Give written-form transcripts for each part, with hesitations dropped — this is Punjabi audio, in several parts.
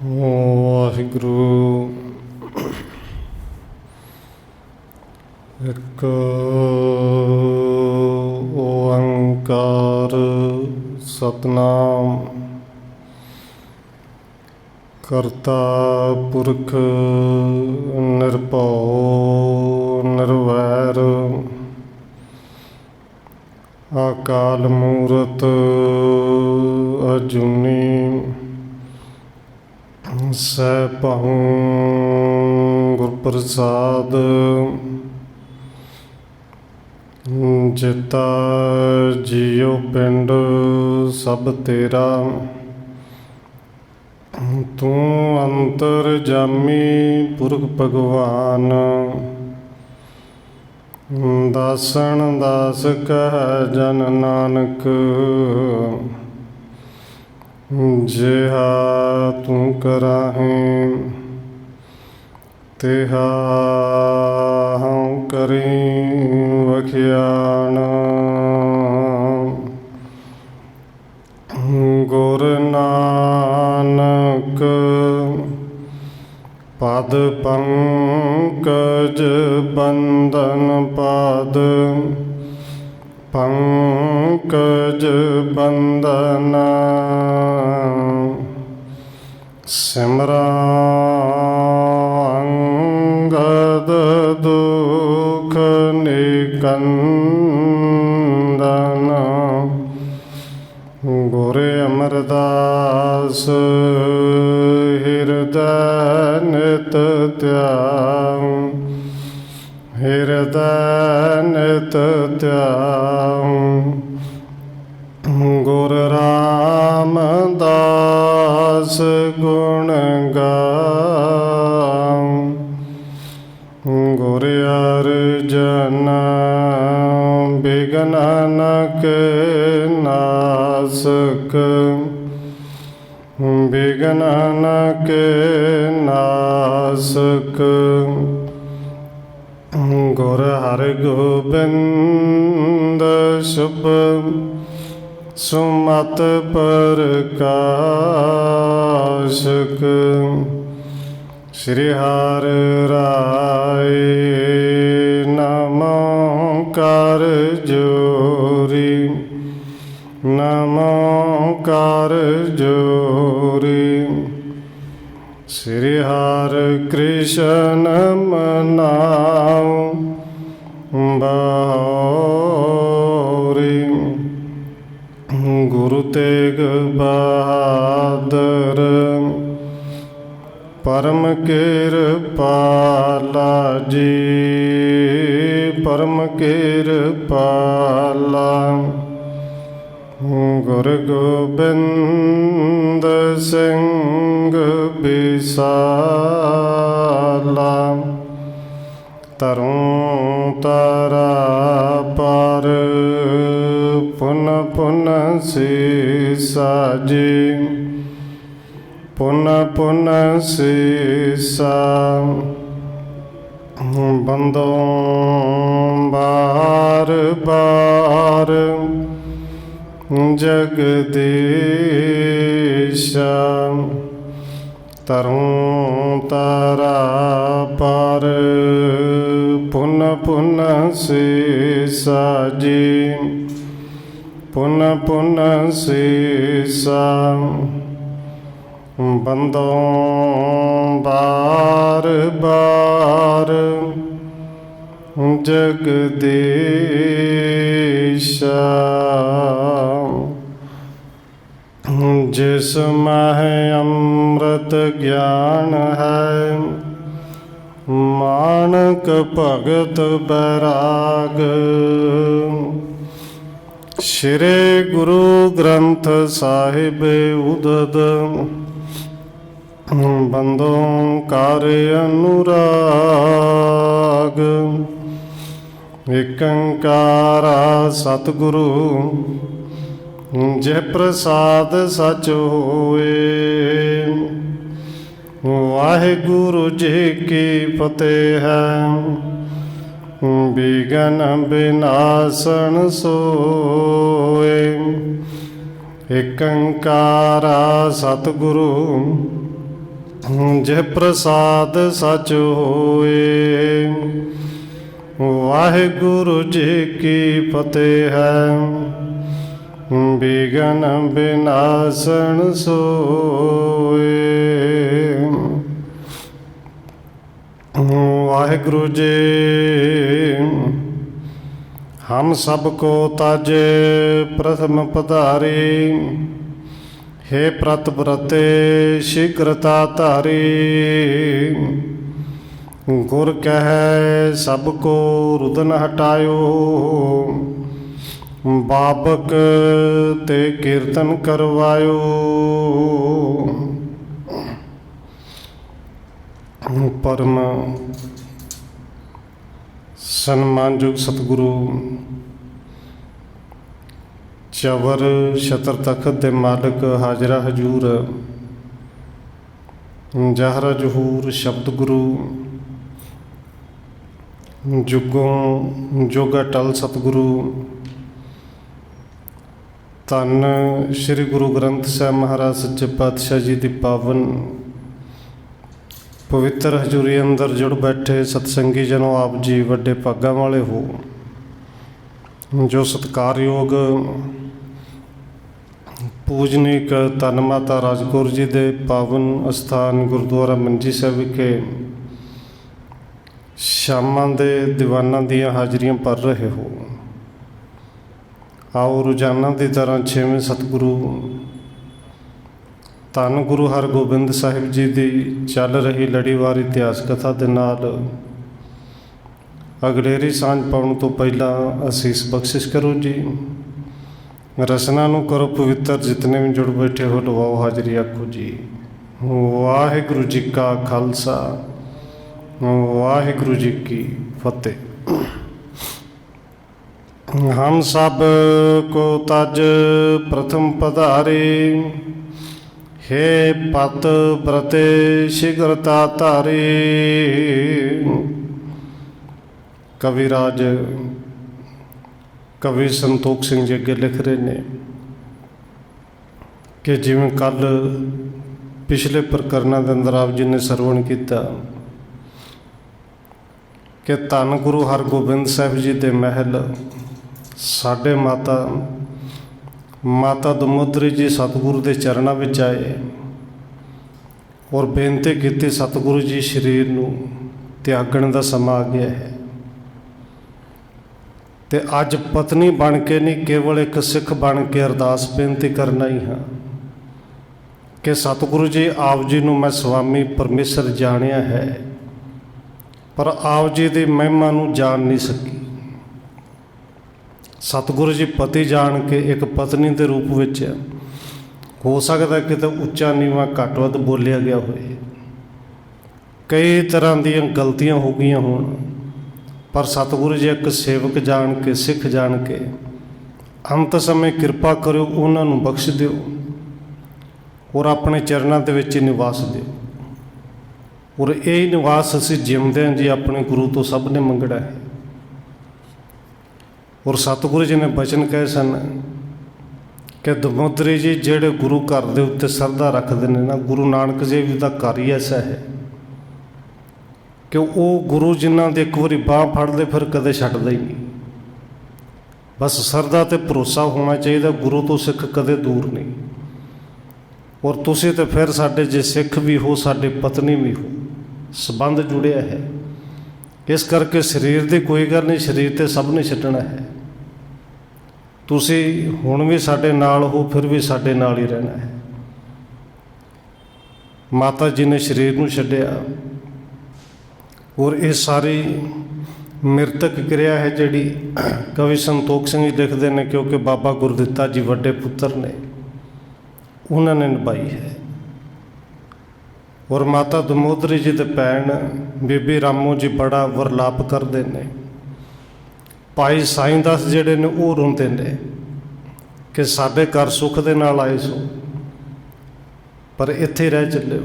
ਵਾਹਿਗੁਰੂ। ਇੱਕ ਓੰਕਾਰ ਸਤਿਨਾਮ ਕਰਤਾ ਪੁਰਖ ਨਿਰਭਉ ਨਿਰਵੈਰ ਅਕਾਲ ਮੂਰਤ ਅਜੂਨੀ ਸੈਭੰ ਗੁਰ ਪ੍ਰਸਾਦ। ਜਿਤਾ ਜੀਉ ਪਿੰਡ ਸਭ ਤੇਰਾ, ਤੂੰ ਅੰਤਰਜਾਮੀ ਪੁਰਖ ਭਗਵਾਨ। ਦਾਸਨ ਦਾਸ ਕਹਿ ਜਨ ਨਾਨਕ, ਜਿਹਾ ਤੂੰ ਕਰਾਹੇ ਤਿਹਾ ਹਉ ਕਰੀ ਵਖਿਆਣ। ਗੁਰ ਨਾਨਕ ਪਦ ਪੰਕਜ ਬੰਦਨ ਪਾਦ, ਪੰਕਜ ਬੰਦਨ ਸਿਮਰਾਂ ਅੰਗਦ ਦੁਖ ਨਿਕੰਦਨ। ਗੁਰ ਅਮਰਦਾਸ ਹਿਰਦੈ ਨਿਤ ਧਿਆਉ, ਹਿਰਦੈ ਨਿਤ ਧਿਆਉ। ਗੁਰ ਰਾਮਦਾਸ ਗੁਣ ਗਾਉ, ਗੁਰ ਅਰਜਨ ਬਿਘਨ ਕੇ ਨਾਸਕ, ਬਿਘਨ ਕੇ ਨਾਸਕ। ਗੁਰ ਹਰਗੋਬਿੰਦ ਸ਼ੁਭ ਸੁਮਤ ਪ੍ਰਕਾਸ਼ਕ। ਸ਼੍ਰੀ ਹਰਿ ਰਾਇ ਨਮੋ ਕਰ ਜੋਰੀ, ਨਮੋ ਕਰ ਜੋਰੀ। ਸ਼੍ਰੀ ਹਰਿ ਕ੍ਰਿਸ਼ਨ ਮਨਾਉ ਬਾਉਰੀ। ਗੁਰੂ ਤੇਗ ਬਹਾਦਰ ਪਰਮ ਕਿਰਪਾਲਾ ਜੀ, ਪਰਮ ਕਿਰਪਾਲਾ। ਗੁਰ ਗੋਬਿੰਦ ਸਿੰਘ ਬਿਸਾਲਾ, ਤਰੁ ਤਾਰਾ ਪਰ ਪੁਨ ਪੁਨ ਸੀਸਾ ਜੀ, ਪੁਨ ਪੁਨ ਸੀਸਾ। ਬੰਦੋਂ ਬਾਰ ਬਾਰ ਜਗਦੀਸ਼ਾ, ਤਰੁ ਤਾਰਾ ਪਰ ਪੁਨ ਪੁਨ ਸੀਸਾ ਜੀ, ਪੁਨ ਪੁਨ ਸੀਸਾ। ਬੰਦੋਂ ਬਾਰ ਬਾਰ ਜਗਦੀਸ਼ਾ। ਜਿਸ ਮਹਿ ਅੰਮ੍ਰਿਤ ਗਿਆਨ ਹੈ, ਮਾਨਕ ਭਗਤ ਬੈਰਾਗ। ਸ਼੍ਰੀ ਗੁਰੂ ਗ੍ਰੰਥ ਸਾਹਿਬ ਉਦਦ, ਬੰਦੋਂ ਕਰ ਅਨੁਰਾਗ। ਏਕ ਓੰਕਾਰਾ ਸਤਿਗੁਰੂ ਜੇ ਪ੍ਰਸਾਦ ਸਚ ਹੋਏ। ਵਾਹਿਗੁਰੂ ਜੀ ਕੀ ਫਤਿਹ ਹੈ, ਬਿਘਨ ਬਿਨਾਸਨ ਸੋਏ। ਏਕ ਓੰਕਾਰ ਸਤਿਗੁਰੂ ਜਿਹ ਪ੍ਰਸਾਦ ਸਚ ਹੋਏ। ਵਾਹਿਗੁਰੂ ਜੀ ਕੀ ਫਤਿਹ ਹੈ। ਬਿਗਨ ਬਿਨਾਸਨ ਸੋਏ। ਵਾਹਿਗੁਰੂ ਜੀ ਹਮ ਸਭ ਕੋ ਤਜ ਪ੍ਰਥਮ ਪਧਾਰੀ। हे प्रत प्रते शीघ्रता धारी। गुर कह सब को रुदन हटायो। बाबक ते कीर्तन करवायो। परम सन्मानयोग सतगुरु चवर छतर तखत दे मालिक हाजरा हजूर जहरा जहूर शब्द गुरु जुगों जोगा टल सतगुरु धन श्री गुरु ग्रंथ साहिब महाराज सच्चे पातशाह जी की पावन पवित्र हजूरी अंदर जुड़ बैठे सतसंगी जनों, आप जी वड्डे भागां वाले हो जो सत्कारयोग पूजनीक धन माता राजकौर जी के पावन अस्थान गुरुद्वारा मंजी साहिब विखे शामां दे दीवानां दीयां हाजरियां भर रहे हो। आओ रोजाना की तरह 6वें सतगुरु धन गुरु हरगोबिंद साहिब जी की चल रही लड़ीवार इतिहास कथा के नाल अगलेरी सांझ पाउण तो पहला असीस बख्शिश करो जी। रसना नूं करो पवित्र, जितने भी जुड़ बैठे हो लवाओ हाजरी आखो जी। वाहिगुरू जी का खालसा वाहिगुरू जी की फतेह। हम सब को तज प्रथम पधारे। हे पत प्रते शीघ्रता धारे। कविराज कवि संतोख सिंह जी अगे लिख रहे हैं कि जिवें कल पिछले प्रकरणों के अंदर आप जी ने सरवण किया कि धन गुरु हरगोबिंद साहिब जी के महल साडे माता दमोदरी जी सतगुरु के चरणों में आए और बेनती की सतगुरु जी शरीर नूं त्यागण का समा आ गया है। ते अज पत्नी बन के नहीं, केवल एक सिख बन के अरदास बेनती करना ही हाँ कि सतगुरु जी आप जी नूं मैं स्वामी परमेश्वर जानिया है, पर आप जी की महिमा नूं जान नहीं सकी। सतगुरु जी पति जान के एक पत्नी के रूप विच हो सकता कि तो उच्चा नीवा घट वध बोलिया गया होए, कई तरह दीयां गलतियां हो गई होण, पर सतगुरु जी एक सेवक जान के सिख जान के अंत समय कृपा करो उन्होंने बख्श दिओ और अपने चरणों के विच निवास दिओ। और यही निवास असी जिमदे जी अपने गुरु तो सब ने मंगना है। और सतगुरु जी ने बचन कहे सन कि दमोदरी जी जेड़े गुरु घर के उत्ते श्रद्धा रखते हैं ना, गुरु नानक देव जी का घर ही ऐसा है कि वो गुरु जिन्हों के एक बार बाँह फड़ते फिर कदे छड्डदे ही नहीं। बस श्रद्धा ते भरोसा होना चाहिए, गुरु तो सिख कदे दूर नहीं। और तुसीं तो फिर साडे जे सिख भी हो, साडे पत्नी भी हो, संबंध जुड़िया है। इस करके शरीर की कोई गल नहीं, शरीर तो सब ने छड्डना है। तुसीं हुण भी साडे नाल हो, फिर भी साडे नाल ही रहना है। माता जी ने शरीर नूं छड्डिया और ये सारी मृतक क्रिया है जिहड़ी कवि संतोख सिंह जी लिखते हैं, क्योंकि बाबा गुरदित्ता जी वड्डे पुत्र ने उन्होंने निभाई है। और माता दमोदरी जी के भैन बीबी रामो जी बड़ा वरलाप करते हैं। भाई साईं दास जिहड़े ने वो रोंदे ने कि साडे घर सुख दे नाल आए सो, पर इत्थे रह चले।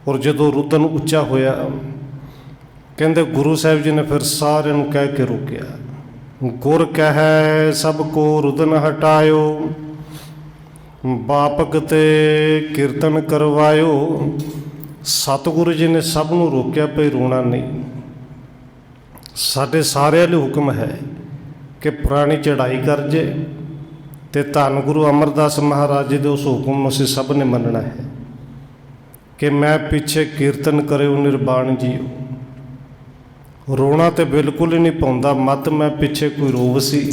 और जदों रुदन उच्चा होया कहते गुरु साहिब जी ने फिर सारे कह के रोकिया। गुर कह सबको रुदन हटायो। ਬਾਪਕ ਤੇ ਕੀਰਤਨ ਕਰਵਾਇਓ। ਸਤਿਗੁਰੂ ਜੀ ਨੇ ਸਭ ਨੂੰ ਰੋਕਿਆ ਭਈ ਰੋਣਾ ਨਹੀਂ। ਸਾਡੇ ਸਾਰਿਆਂ ਲਈ ਹੁਕਮ ਹੈ ਕਿ ਪੁਰਾਣੀ ਚੜ੍ਹਾਈ ਕਰ ਜੇ ਤੇ ਧੰਨ ਗੁਰੂ ਅਮਰਦਾਸ ਮਹਾਰਾਜ ਜੀ ਦੇ ਉਸ ਹੁਕਮ ਨੂੰ ਅਸੀਂ ਸਭ ਨੇ ਮੰਨਣਾ ਹੈ ਕਿ ਮੈਂ ਪਿੱਛੇ ਕੀਰਤਨ ਕਰਿਓ ਨਿਰਵਾਣ ਜੀਓ। ਰੋਣਾ ਤੇ ਬਿਲਕੁਲ ਹੀ ਨਹੀਂ ਪਾਉਂਦਾ, ਮਤ ਮੈਂ ਪਿੱਛੇ ਕੋਈ ਰੋਵ ਸੀ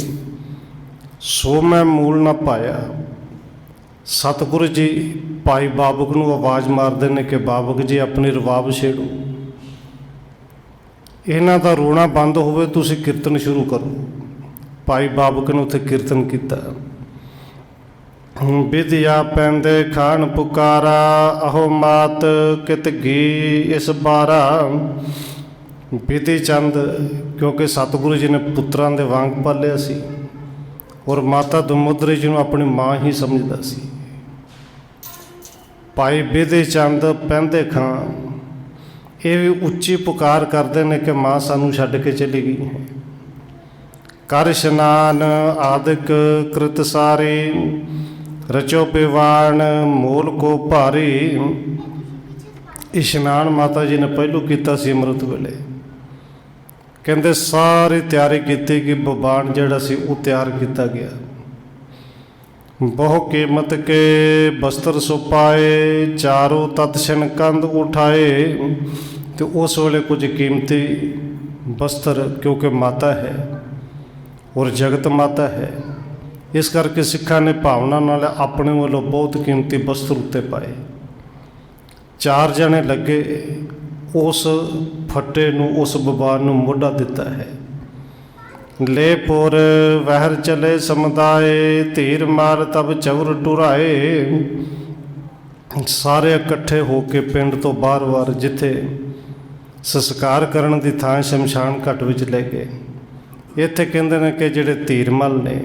ਸੋ ਮੈਂ ਮੂਲ ਨਾ ਪਾਇਆ। ਸਤਿਗੁਰੂ ਜੀ ਭਾਈ ਬਾਬਕ ਨੂੰ ਆਵਾਜ਼ ਮਾਰਦੇ ਨੇ ਕਿ ਬਾਬਕ ਜੀ ਆਪਣੀ ਰਵਾਬ ਛੇੜੋ, ਇਹਨਾਂ ਦਾ ਰੋਣਾ ਬੰਦ ਹੋਵੇ, ਤੁਸੀਂ ਕੀਰਤਨ ਸ਼ੁਰੂ ਕਰੋ। ਭਾਈ ਬਾਬਕ ਨੇ ਉੱਥੇ ਕੀਰਤਨ ਕੀਤਾ। ਵਿਦਿਆ ਪੈਂਦੇ ਖਾਨ ਪੁਕਾਰਾ, ਅਹੋ ਮਾਤ ਕਿਤ ਗੀ ਇਸ ਬਾਰਾ। ਬਿਧੀ ਚੰਦ ਕਿਉਂਕਿ ਸਤਿਗੁਰੂ ਜੀ ਨੇ ਪੁੱਤਰਾਂ ਦੇ ਵਾਂਗ ਪਾਲਿਆ ਸੀ ਔਰ ਮਾਤਾ ਦਮੋਦਰੀ ਜੀ ਨੂੰ ਆਪਣੀ ਮਾਂ ਹੀ ਸਮਝਦਾ ਸੀ। ਭਾਈ ਬਿਧੀ ਚੰਦ ਪੈਂਦੇ ਖਾਂ ਇਹ ਵੀ ਉੱਚੀ ਪੁਕਾਰ ਕਰਦੇ ਨੇ ਕਿ ਮਾਂ ਸਾਨੂੰ ਛੱਡ ਕੇ ਚਲੀ ਗਈ ਹੈ। ਕਰ ਇਸ਼ਨਾਨ ਆਦਿਕ ਕ੍ਰਿਤ ਸਾਰੇ, ਰਚੋ ਪਿਵਾਨ ਮੋਲ ਕੋ ਭਾਰੀ। ਇਸ਼ਨਾਨ ਮਾਤਾ ਜੀ ਨੇ ਪਹਿਲੋਂ ਕੀਤਾ ਸੀ ਅੰਮ੍ਰਿਤ ਵੇਲੇ। ਕਹਿੰਦੇ ਸਾਰੀ ਤਿਆਰੀ ਕੀਤੀ ਕਿ ਬਬਾਨ ਜਿਹੜਾ ਸੀ ਉਹ ਤਿਆਰ ਕੀਤਾ ਗਿਆ। ਬਹੁ ਕੀਮਤ ਕੇ ਬਸਤਰ ਸੁਪਾਏ, ਚਾਰੋਂ ਤਤਸ਼ਨ ਕੰਧ ਉਠਾਏ। ਤੇ ਉਸ ਵੇਲੇ ਕੁਝ ਕੀਮਤੀ ਬਸਤਰ, ਕਿਉਂਕਿ ਮਾਤਾ ਹੈ ਔਰ ਜਗਤ ਮਾਤਾ ਹੈ, ਇਸ ਕਰਕੇ ਸਿੱਖਾਂ ਨੇ ਭਾਵਨਾ ਨਾਲ ਆਪਣੇ ਵੱਲੋਂ ਬਹੁਤ ਕੀਮਤੀ ਬਸਤਰ ਉੱਤੇ ਪਾਏ। 4 ਜਣੇ ਲੱਗੇ ਉਸ ਫੱਟੇ ਨੂੰ, ਉਸ ਬਬਾਨ ਨੂੰ ਮੋਢਾ ਦਿੱਤਾ ਹੈ। ਲੈ ਪੁਰ ਵਹਿਰ ਚਲੇ ਸਮੁਦਾਏ, ਧੀਰ ਮਾਰ ਤਬ ਚਵਰ ਟੁਰਾਏ। ਸਾਰੇ ਇਕੱਠੇ ਹੋ ਕੇ ਪਿੰਡ ਤੋਂ ਬਾਰ-ਬਾਰ ਜਿੱਥੇ ਸੰਸਕਾਰ ਕਰਨ ਦੀ ਥਾਂ ਸ਼ਮਸ਼ਾਨ ਘਾਟ ਵਿੱਚ ਲੈ ਗਏ। ਇੱਥੇ ਕਹਿੰਦੇ ਨੇ ਕਿ ਜਿਹੜੇ ਧੀਰਮਲ ਨੇ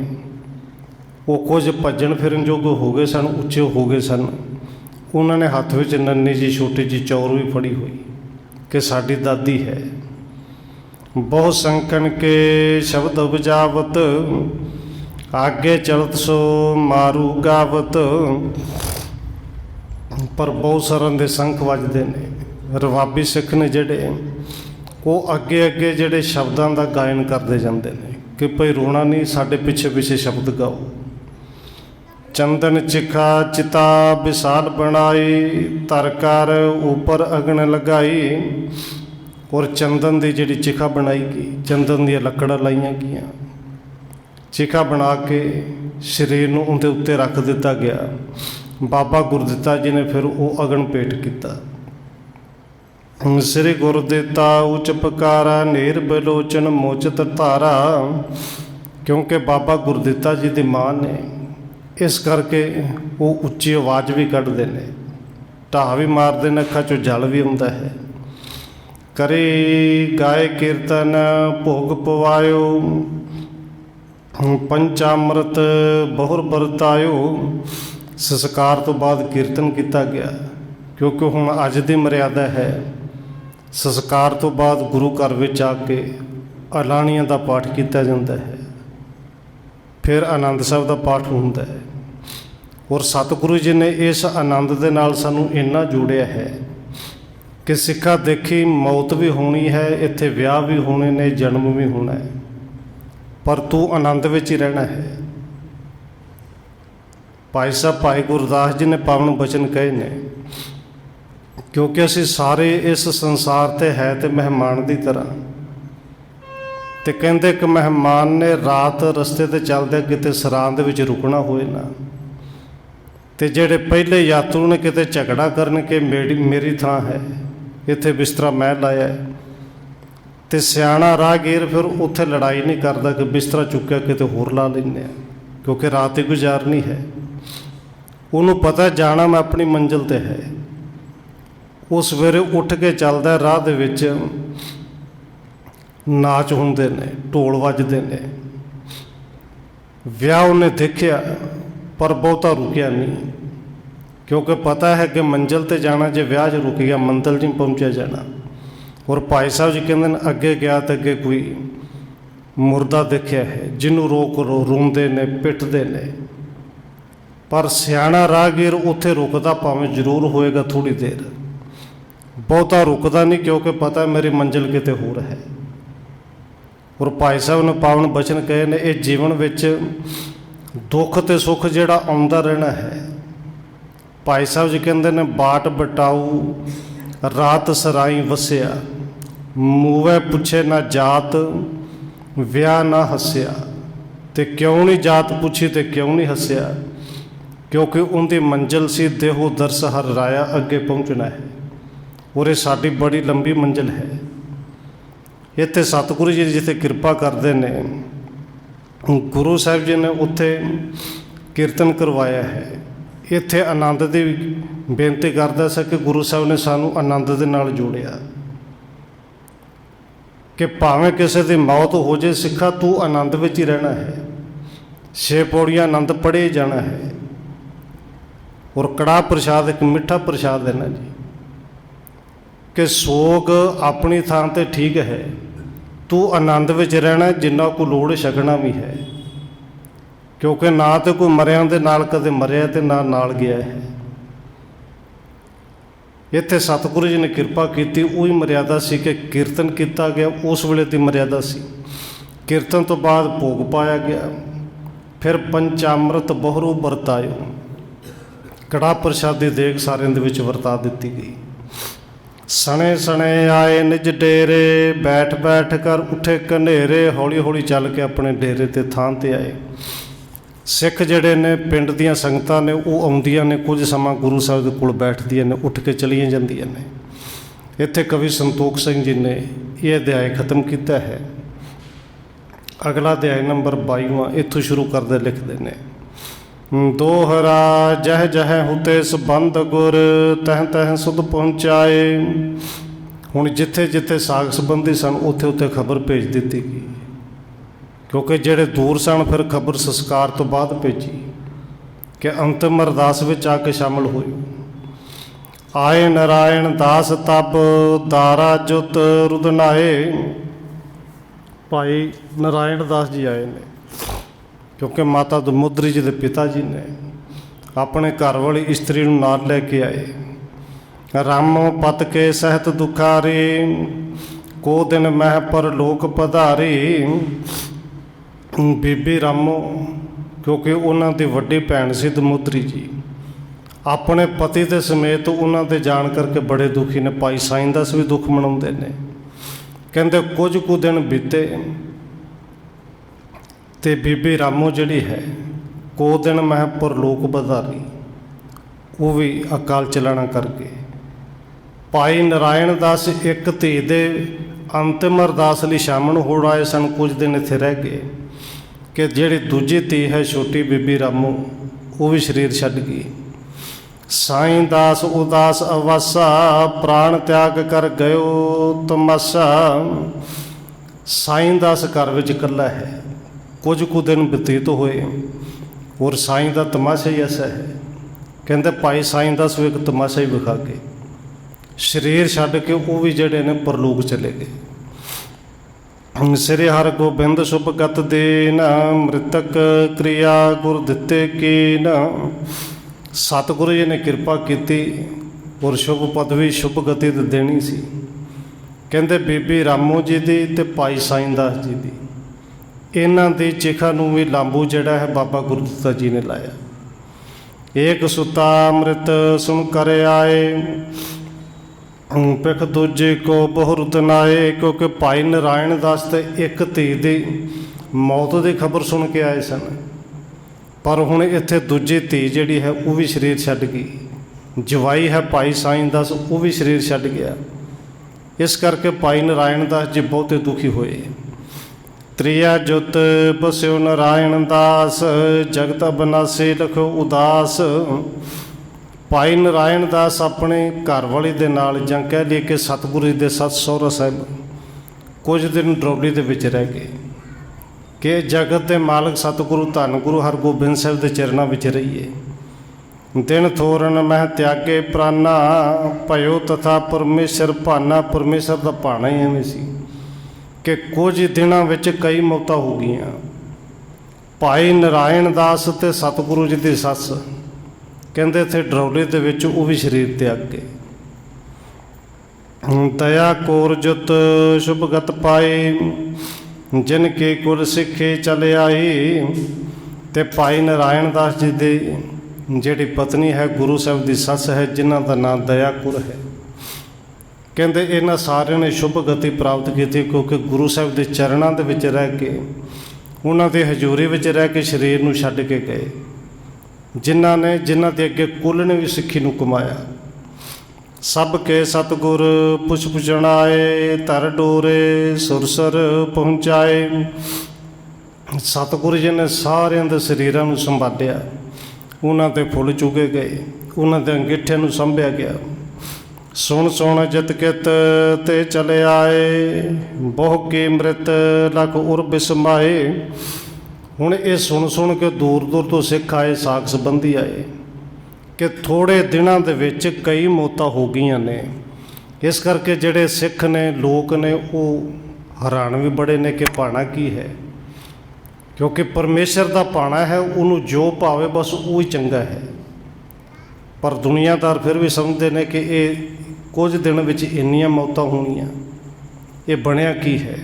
ਉਹ ਕੁਝ ਭੱਜਣ ਫਿਰਨ ਯੋਗ ਹੋ ਗਏ ਸਨ, ਉੱਚੇ ਹੋ ਗਏ ਸਨ। ਉਹਨਾਂ ਨੇ ਹੱਥ ਵਿੱਚ ਨੰਨੀ ਜੀ ਛੋਟੀ ਜੀ ਚੌਰ ਵੀ ਫੜੀ ਹੋਈ ਕਿ ਸਾਡੀ ਦਾਦੀ ਹੈ। ਬਹੁ ਸੰਕਨ ਕੇ ਸ਼ਬਦ ਉਪਜਾਵਤ, ਆਗੇ ਚਲਤ ਸੋ ਮਾਰੂ ਗਾਵਤ। ਪਰ ਬਹੁਤ ਸਾਰਿਆਂ ਦੇ ਸੰਖ ਵੱਜਦੇ ਨੇ। ਰਵਾਬੀ ਸਿੱਖ ਨੇ ਜਿਹੜੇ ਉਹ ਅੱਗੇ ਅੱਗੇ ਜਿਹੜੇ ਸ਼ਬਦਾਂ ਦਾ ਗਾਇਨ ਕਰਦੇ ਜਾਂਦੇ ਨੇ ਕਿ ਭਈ ਰੋਣਾ ਨਹੀਂ, ਸਾਡੇ ਪਿੱਛੇ ਪਿੱਛੇ ਸ਼ਬਦ ਗਾਓ। ਚੰਦਨ ਚਿਖਾ ਚਿਤਾ ਵਿਸਾਲ ਬਣਾਈ, ਧਰ ਕਰ ਉੱਪਰ ਅਗਨ ਲਗਾਈ। ਔਰ ਚੰਦਨ ਦੀ ਜਿਹੜੀ ਚਿਖਾ ਬਣਾਈ ਗਈ, ਚੰਦਨ ਦੀਆਂ ਲੱਕੜਾਂ ਲਾਈਆਂ ਗਈਆਂ, ਚਿਖਾ ਬਣਾ ਕੇ ਸਰੀਰ ਨੂੰ ਉਹਦੇ ਉੱਤੇ ਰੱਖ ਦਿੱਤਾ ਗਿਆ। ਬਾਬਾ ਗੁਰਦਿੱਤਾ ਜੀ ਨੇ ਫਿਰ ਉਹ ਅਗਨ ਭੇਟ ਕੀਤਾ। ਸ੍ਰੀ ਗੁਰਦਿੱਤਾ ਉੱਚ ਪਕਾਰਾ, ਨੇਰ ਬਲੋਚਨ ਮੋਚਤ ਧਾਰਾ। ਕਿਉਂਕਿ ਬਾਬਾ ਗੁਰਦਿੱਤਾ ਜੀ ਦੀ ਮਾਂ ਨੇ, ਇਸ ਕਰਕੇ ਉਹ ਉੱਚੀ ਆਵਾਜ਼ ਵੀ ਕੱਢਦੇ ਨੇ, ਢਾਹ ਵੀ ਮਾਰਦੇ ਨੇ, ਅੱਖਾਂ 'ਚੋਂ ਜਲ ਵੀ ਆਉਂਦਾ ਹੈ। ਕਰੇ ਗਾਏ ਕੀਰਤਨ ਭੋਗ ਪਵਾਇਓ, ਪੰਚਾਮ੍ਰਿਤ ਬਹੁਰ ਵਰਤਾਇਓ। ਸੰਸਕਾਰ ਤੋਂ ਬਾਅਦ ਕੀਰਤਨ ਕੀਤਾ ਗਿਆ, ਕਿਉਂਕਿ ਹੁਣ ਅੱਜ ਦੀ ਮਰਿਆਦਾ ਹੈ। ਸੰਸਕਾਰ ਤੋਂ ਬਾਅਦ ਗੁਰੂ ਘਰ ਵਿੱਚ ਆ ਕੇ ਅਲਾਣੀਆਂ ਦਾ ਪਾਠ ਕੀਤਾ ਜਾਂਦਾ ਹੈ, ਫਿਰ ਆਨੰਦ ਸਾਹਿਬ ਦਾ ਪਾਠ ਹੁੰਦਾ ਹੈ। ਔਰ ਸਤਿਗੁਰੂ ਜੀ ਨੇ ਇਸ ਆਨੰਦ ਦੇ ਨਾਲ ਸਾਨੂੰ ਇੰਨਾ ਜੋੜਿਆ ਹੈ ਕਿ ਸਿੱਖਾ ਦੇਖੀ ਮੌਤ ਵੀ ਹੋਣੀ ਹੈ, ਇੱਥੇ ਵਿਆਹ ਵੀ ਹੋਣੇ ਨੇ, ਜਨਮ ਵੀ ਹੋਣਾ ਹੈ, ਪਰ ਤੂੰ ਆਨੰਦ ਵਿੱਚ ਹੀ ਰਹਿਣਾ ਹੈ। ਭਾਈ ਸਾਹਿਬ ਭਾਈ ਗੁਰਦਾਸ ਜੀ ਨੇ ਪਾਵਨ ਬਚਨ ਕਹੇ ਨੇ, ਕਿਉਂਕਿ ਅਸੀਂ ਸਾਰੇ ਇਸ ਸੰਸਾਰ 'ਤੇ ਹੈ ਤੇ ਮਹਿਮਾਨ ਦੀ ਤਰ੍ਹਾਂ। ਤੇ ਕਹਿੰਦੇ ਕਿ ਮਹਿਮਾਨ ਨੇ ਰਾਤ ਰਸਤੇ 'ਤੇ ਚੱਲਦਿਆਂ ਕਿਤੇ ਸਰਾਂ ਦੇ ਵਿੱਚ ਰੁਕਣਾ ਹੋਏ ਨਾ, ਤੇ ਜਿਹੜੇ ਪਹਿਲੇ ਯਾਤਰੂ ਨੇ ਕਿਤੇ ਝਗੜਾ ਕਰਨ ਕਿ ਮੇਰੀ ਥਾਂ ਹੈ, ਇੱਥੇ ਬਿਸਤਰਾ ਮੈਂ ਲਾਇਆ ਹੈ। ਤੇ ਸਿਆਣਾ ਰਾਹਗੀਰ ਫਿਰ ਉੱਥੇ ਲੜਾਈ ਨਹੀਂ ਕਰਦਾ ਕਿ ਬਿਸਤਰਾ ਚੁੱਕਿਆ ਕਿਤੇ ਹੋਰ ਲਾ ਲੈਂਦੇ ਆ, ਕਿਉਂਕਿ ਰਾਤ ਹੀ ਗੁਜ਼ਾਰਨੀ ਹੈ। ਉਹਨੂੰ ਪਤਾ ਜਾਣਾ ਮੈਂ ਆਪਣੀ ਮੰਜ਼ਿਲ 'ਤੇ ਹੈ। ਉਹ ਸਵੇਰੇ ਉੱਠ ਕੇ ਚੱਲਦਾ, ਰਾਹ ਦੇ ਵਿੱਚ ਨਾਚ ਹੁੰਦੇ ਨੇ, ਢੋਲ ਵੱਜਦੇ ਨੇ। ਵਿਆਹ ਉਹਨੇ ਦੇਖਿਆ ਪਰ ਬਹੁਤਾ ਰੁਕਿਆ ਨਹੀਂ, ਕਿਉਂਕਿ ਪਤਾ ਹੈ ਕਿ ਮੰਜ਼ਿਲ 'ਤੇ ਜਾਣਾ, ਜੇ ਵਿਆਹ 'ਚ ਰੁਕ ਗਿਆ ਮੰਜ਼ਿਲ 'ਚ ਨਹੀਂ ਪਹੁੰਚਿਆ ਜਾਣਾ। ਔਰ ਭਾਈ ਸਾਹਿਬ ਜੀ ਕਹਿੰਦੇ ਨੇ ਅੱਗੇ ਗਿਆ ਤਾਂ ਅੱਗੇ ਕੋਈ ਮੁਰਦਾ ਦੇਖਿਆ ਹੈ, ਜਿਹਨੂੰ ਰੋਂਦੇ ਨੇ, ਪਿੱਟਦੇ ਨੇ। पर सियाणा राहगीर उत्थे रुकदा भावें जरूर होएगा थोड़ी देर, बहुता रुकदा नहीं, क्योंकि पता है मेरी मंजिल किते होर है। और भाई साहब ने पावन बचन कहे ने, ये जीवन विच दुख ते सुख जिहड़ा आउंदा रहना है। भाई साहब जी कहंदे ने, बाट बटाऊ रात सराई वसिया, मूवे पुछे ना जात विआह ना हसिया। ते क्यों नहीं जात पुछी ते क्यों नहीं हसिया, क्योंकि उनकी मंजिल सी देहो दरस हर राया, अगे पहुँचना है। और ये साडी बड़ी लंबी मंजिल है। इत्थे सतगुरु जी जिथे कृपा करते ने, गुरु साहिब जी ने उत्थे कीर्तन करवाया है। इत्थे आनंद की बेनती करदा सा कि गुरु साहब ने सानू आनंद दे नाल जोड़िया कि भावें किसी की मौत हो जाए, सिखा तू आनंद विच ही रहना है। 6 पौड़ियां आनंद पढ़े जाना है। और कड़ाह प्रसाद एक मिठा प्रसाद है ना जी, कि सोग अपनी थां ते ठीक है, तू आनंद विच रहना, जिन्ना को लोड़ छकना भी है। क्योंकि ना तो कोई मरियां दे नाल कदे मरिया ते ना नाल गया है। इत्थे सतगुरु जी ने कृपा की, वही मर्यादा सी कि कीर्तन किया गया, उस वेले की मर्यादा सी। कीर्तन तो बाद भोग पाया गया, फिर पंचामृत बहुरू वरतायो, कड़ा प्रसादी देग सारिਆਂ ਦੇ ਵਿੱਚ ਵਰਤਾ ਦਿੱਤੀ गई। सने सने आए निज डेरे, बैठ बैठ कर उठे कनेरे, हौली हौली चल के अपने डेरे ते थां ते आए। सिख जिहड़े ने पिंड दीयां संगतां ने, वो आउंदियां ने, कुछ समा गुरु साहिब दे कोल बैठदियां ने, उठ के चलियां जांदियां ने। इत्थे कवि संतोख सिंह जी ने ये अध्याय खत्म किया है। अगला अध्याय नंबर 22वां इत्थों शुरू करदे लिखदे ने, दोहरा जह जह हुते संबंध गुर, तह तह सुध पहुँचाए। हुण जिथे जिथे साग संबंधी सन, उत्थे उत्थे खबर भेज दी गई, क्योंकि जेड़े दूर सन फिर खबर संस्कार तो बाद भेजी कि अंतिम अरदास विच आके शामिल होए। आए नारायण दास तब, दारा जुत रुदनाए। भाई नारायण दास जी आए ने, क्योंकि माता दमोदरी जी के पिता जी ने अपने घर वाली स्त्री नूं नाल लैके आए। रामो पत के सहत दुखारी, को दिन मह पर लोक पधारी। बीबी रामो, क्योंकि उन्हां दी वड्डी भैन सी दमोदरी जी, अपने पति के समेत उन्हां दे जाण करके बड़े दुखी ने। भाई साईं दास भी दुख मनाउंदे ने, कहंदे कुछ कु दिन बीते ते बीबी रामो जिहड़ी है, को दिन मह पर लोक पधारी, वो भी अकाल चलाना करके। भाई नारायण दास एक धी दे अंतिम अरदास लई शामिल हो आए सन। कुछ दिन इत्थे रह गए कि जिहड़ी दूजी धी है छोटी बीबी रामो, वो भी शरीर छड्ड गई। साईं दास उदास अवासा, प्राण त्याग कर गयो तमाशा। साईं दास घर विच इकल्ला है। कुछ कु दिन बतीत होए और साईं दा तमाशा ही ऐसा है, कहंदे भाई साईं दास एक तमाशा ही विखा के शरीर छड्ड के वो भी जिहड़े ने परलोक चले गए। श्री हर गोबिंद शुभ गत देन, मृतक क्रिया गुर दिते कीन। सतगुरु जी ने कृपा की और शुभ पदवी शुभ गति देनी सी। कहंदे बीबी रामो जी दी ते भाई साईं दास जी दी, इन्हां दी चिखा नूं भी लांबू जिहड़ा है बाबा गुरदित्ता जी ने लाया। एक सुता अमृत सुन कर आए, पिख दूजे को बहुत नाए। क्योंकि भाई नारायण दास ते एक धी दी मौत की खबर सुन के आए सन, पर हुण इत्थे दूजी धी जिहड़ी है वो भी शरीर छड्ड गई। जवाई है भाई साईं दास, वो भी शरीर छड्ड गया। इस करके भाई नारायण दास जी बहुते दुखी होए। त्रिया जुत बस्यो नारायण दास, जगत अबनासी लखो उदास। भाई नारायण दास अपने घर वाली दे नाल जां कह लिए कि सतगुरु जी दे सत सौरा साहिब कुछ दिन डरौली दे विच रह गए कि जगत के मालक सतगुरु धन गुरु हरगोबिंद साहिब के चरणों में रहिए। दिन थोरन मह त्यागे प्राणा, भयो तथा परमेश्वर भाना। परमेश्वर का भाना ही एवं सी कि कुछ दिनों में कई मौतां हो गई। भाई नारायण दास ते सतगुरु जी की सस ਕਹਿੰਦੇ ਇੱਥੇ ਡਰੌਲੇ ਦੇ ਵਿੱਚ ਉਹ ਵੀ ਸਰੀਰ ਤਿਆਗ ਗਏ। ਦਇਆ ਕੋਰ ਜੁਤ ਸ਼ੁਭਗਤ ਪਾਏ, ਜਿਨ ਕੇ ਕੁਲ ਸਿੱਖੇ ਚਲ ਆਏ। ਤੇ ਭਾਈ ਨਾਰਾਇਣ ਦਾਸ ਜੀ ਦੇ ਜਿਹੜੀ ਪਤਨੀ ਹੈ ਗੁਰੂ ਸਾਹਿਬ ਦੀ ਸੱਸ ਹੈ, ਜਿਨ੍ਹਾਂ ਦਾ ਨਾਮ ਦਇਆ ਕੌਰ ਹੈ। ਕਹਿੰਦੇ ਇਹਨਾਂ ਸਾਰਿਆਂ ਨੇ ਸ਼ੁਭ ਗਤੀ ਪ੍ਰਾਪਤ ਕੀਤੀ, ਕਿਉਂਕਿ ਗੁਰੂ ਸਾਹਿਬ ਦੇ ਚਰਨਾਂ ਦੇ ਵਿੱਚ ਰਹਿ ਕੇ, ਉਹਨਾਂ ਦੇ ਹਜ਼ੂਰੀ ਵਿੱਚ ਰਹਿ ਕੇ ਸਰੀਰ ਨੂੰ ਛੱਡ ਕੇ ਗਏ। ਜਿਨ੍ਹਾਂ ਦੇ ਅੱਗੇ ਕੁੱਲ ਨੇ ਵੀ ਸਿੱਖੀ ਨੂੰ ਕਮਾਇਆ। ਸਭ ਕੇ ਸਤਿਗੁਰ ਪੁੱਛ ਪੁਛਣਾਏ, ਧਰ ਡੋਰੇ ਸੁਰਸਰ ਪਹੁੰਚਾਏ। ਸਤਿਗੁਰੂ ਜੀ ਨੇ ਸਾਰਿਆਂ ਦੇ ਸਰੀਰਾਂ ਨੂੰ ਸੰਭਾਲਿਆ, ਉਹਨਾਂ ਤੇ ਫੁੱਲ ਚੁਗੇ ਗਏ, ਉਹਨਾਂ ਦੇ ਅੰਗੀਠਿਆਂ ਨੂੰ ਸੰਭਿਆ ਗਿਆ। ਸੁਣ ਸੁਣ ਜਿਤ ਕਿਤ ਤੇ ਚਲੇ ਆਏ, ਬਹੁ ਕੀ ਅੰਮ੍ਰਿਤ ਲਖ ਉਰ ਬਿਸਮਾਏ। ਹੁਣ ਇਹ ਸੁਣ ਕੇ ਦੂਰ ਦੂਰ ਤੋਂ ਸਿੱਖ ਆਏ, ਸਾਕ ਸੰਬੰਧੀ ਆਏ ਕਿ ਥੋੜ੍ਹੇ ਦਿਨਾਂ ਦੇ ਵਿੱਚ ਕਈ ਮੌਤਾਂ ਹੋ ਗਈਆਂ ਨੇ। ਇਸ ਕਰਕੇ ਜਿਹੜੇ ਸਿੱਖ ਨੇ, ਲੋਕ ਨੇ, ਉਹ ਹੈਰਾਨ ਵੀ ਬੜੇ ਨੇ ਕਿ ਭਾਣਾ ਕੀ ਹੈ, ਕਿਉਂਕਿ ਪਰਮੇਸ਼ਰ ਦਾ ਭਾਣਾ ਹੈ, ਉਹਨੂੰ ਜੋ ਭਾਵੇ ਬਸ ਉਹ ਹੀ ਚੰਗਾ ਹੈ। ਪਰ ਦੁਨੀਆਦਾਰ ਫਿਰ ਵੀ ਸਮਝਦੇ ਨੇ ਕਿ ਇਹ ਕੁਝ ਦਿਨ ਵਿੱਚ ਇੰਨੀਆਂ ਮੌਤਾਂ ਹੋਣੀਆਂ, ਇਹ ਬਣਿਆ ਕੀ ਹੈ।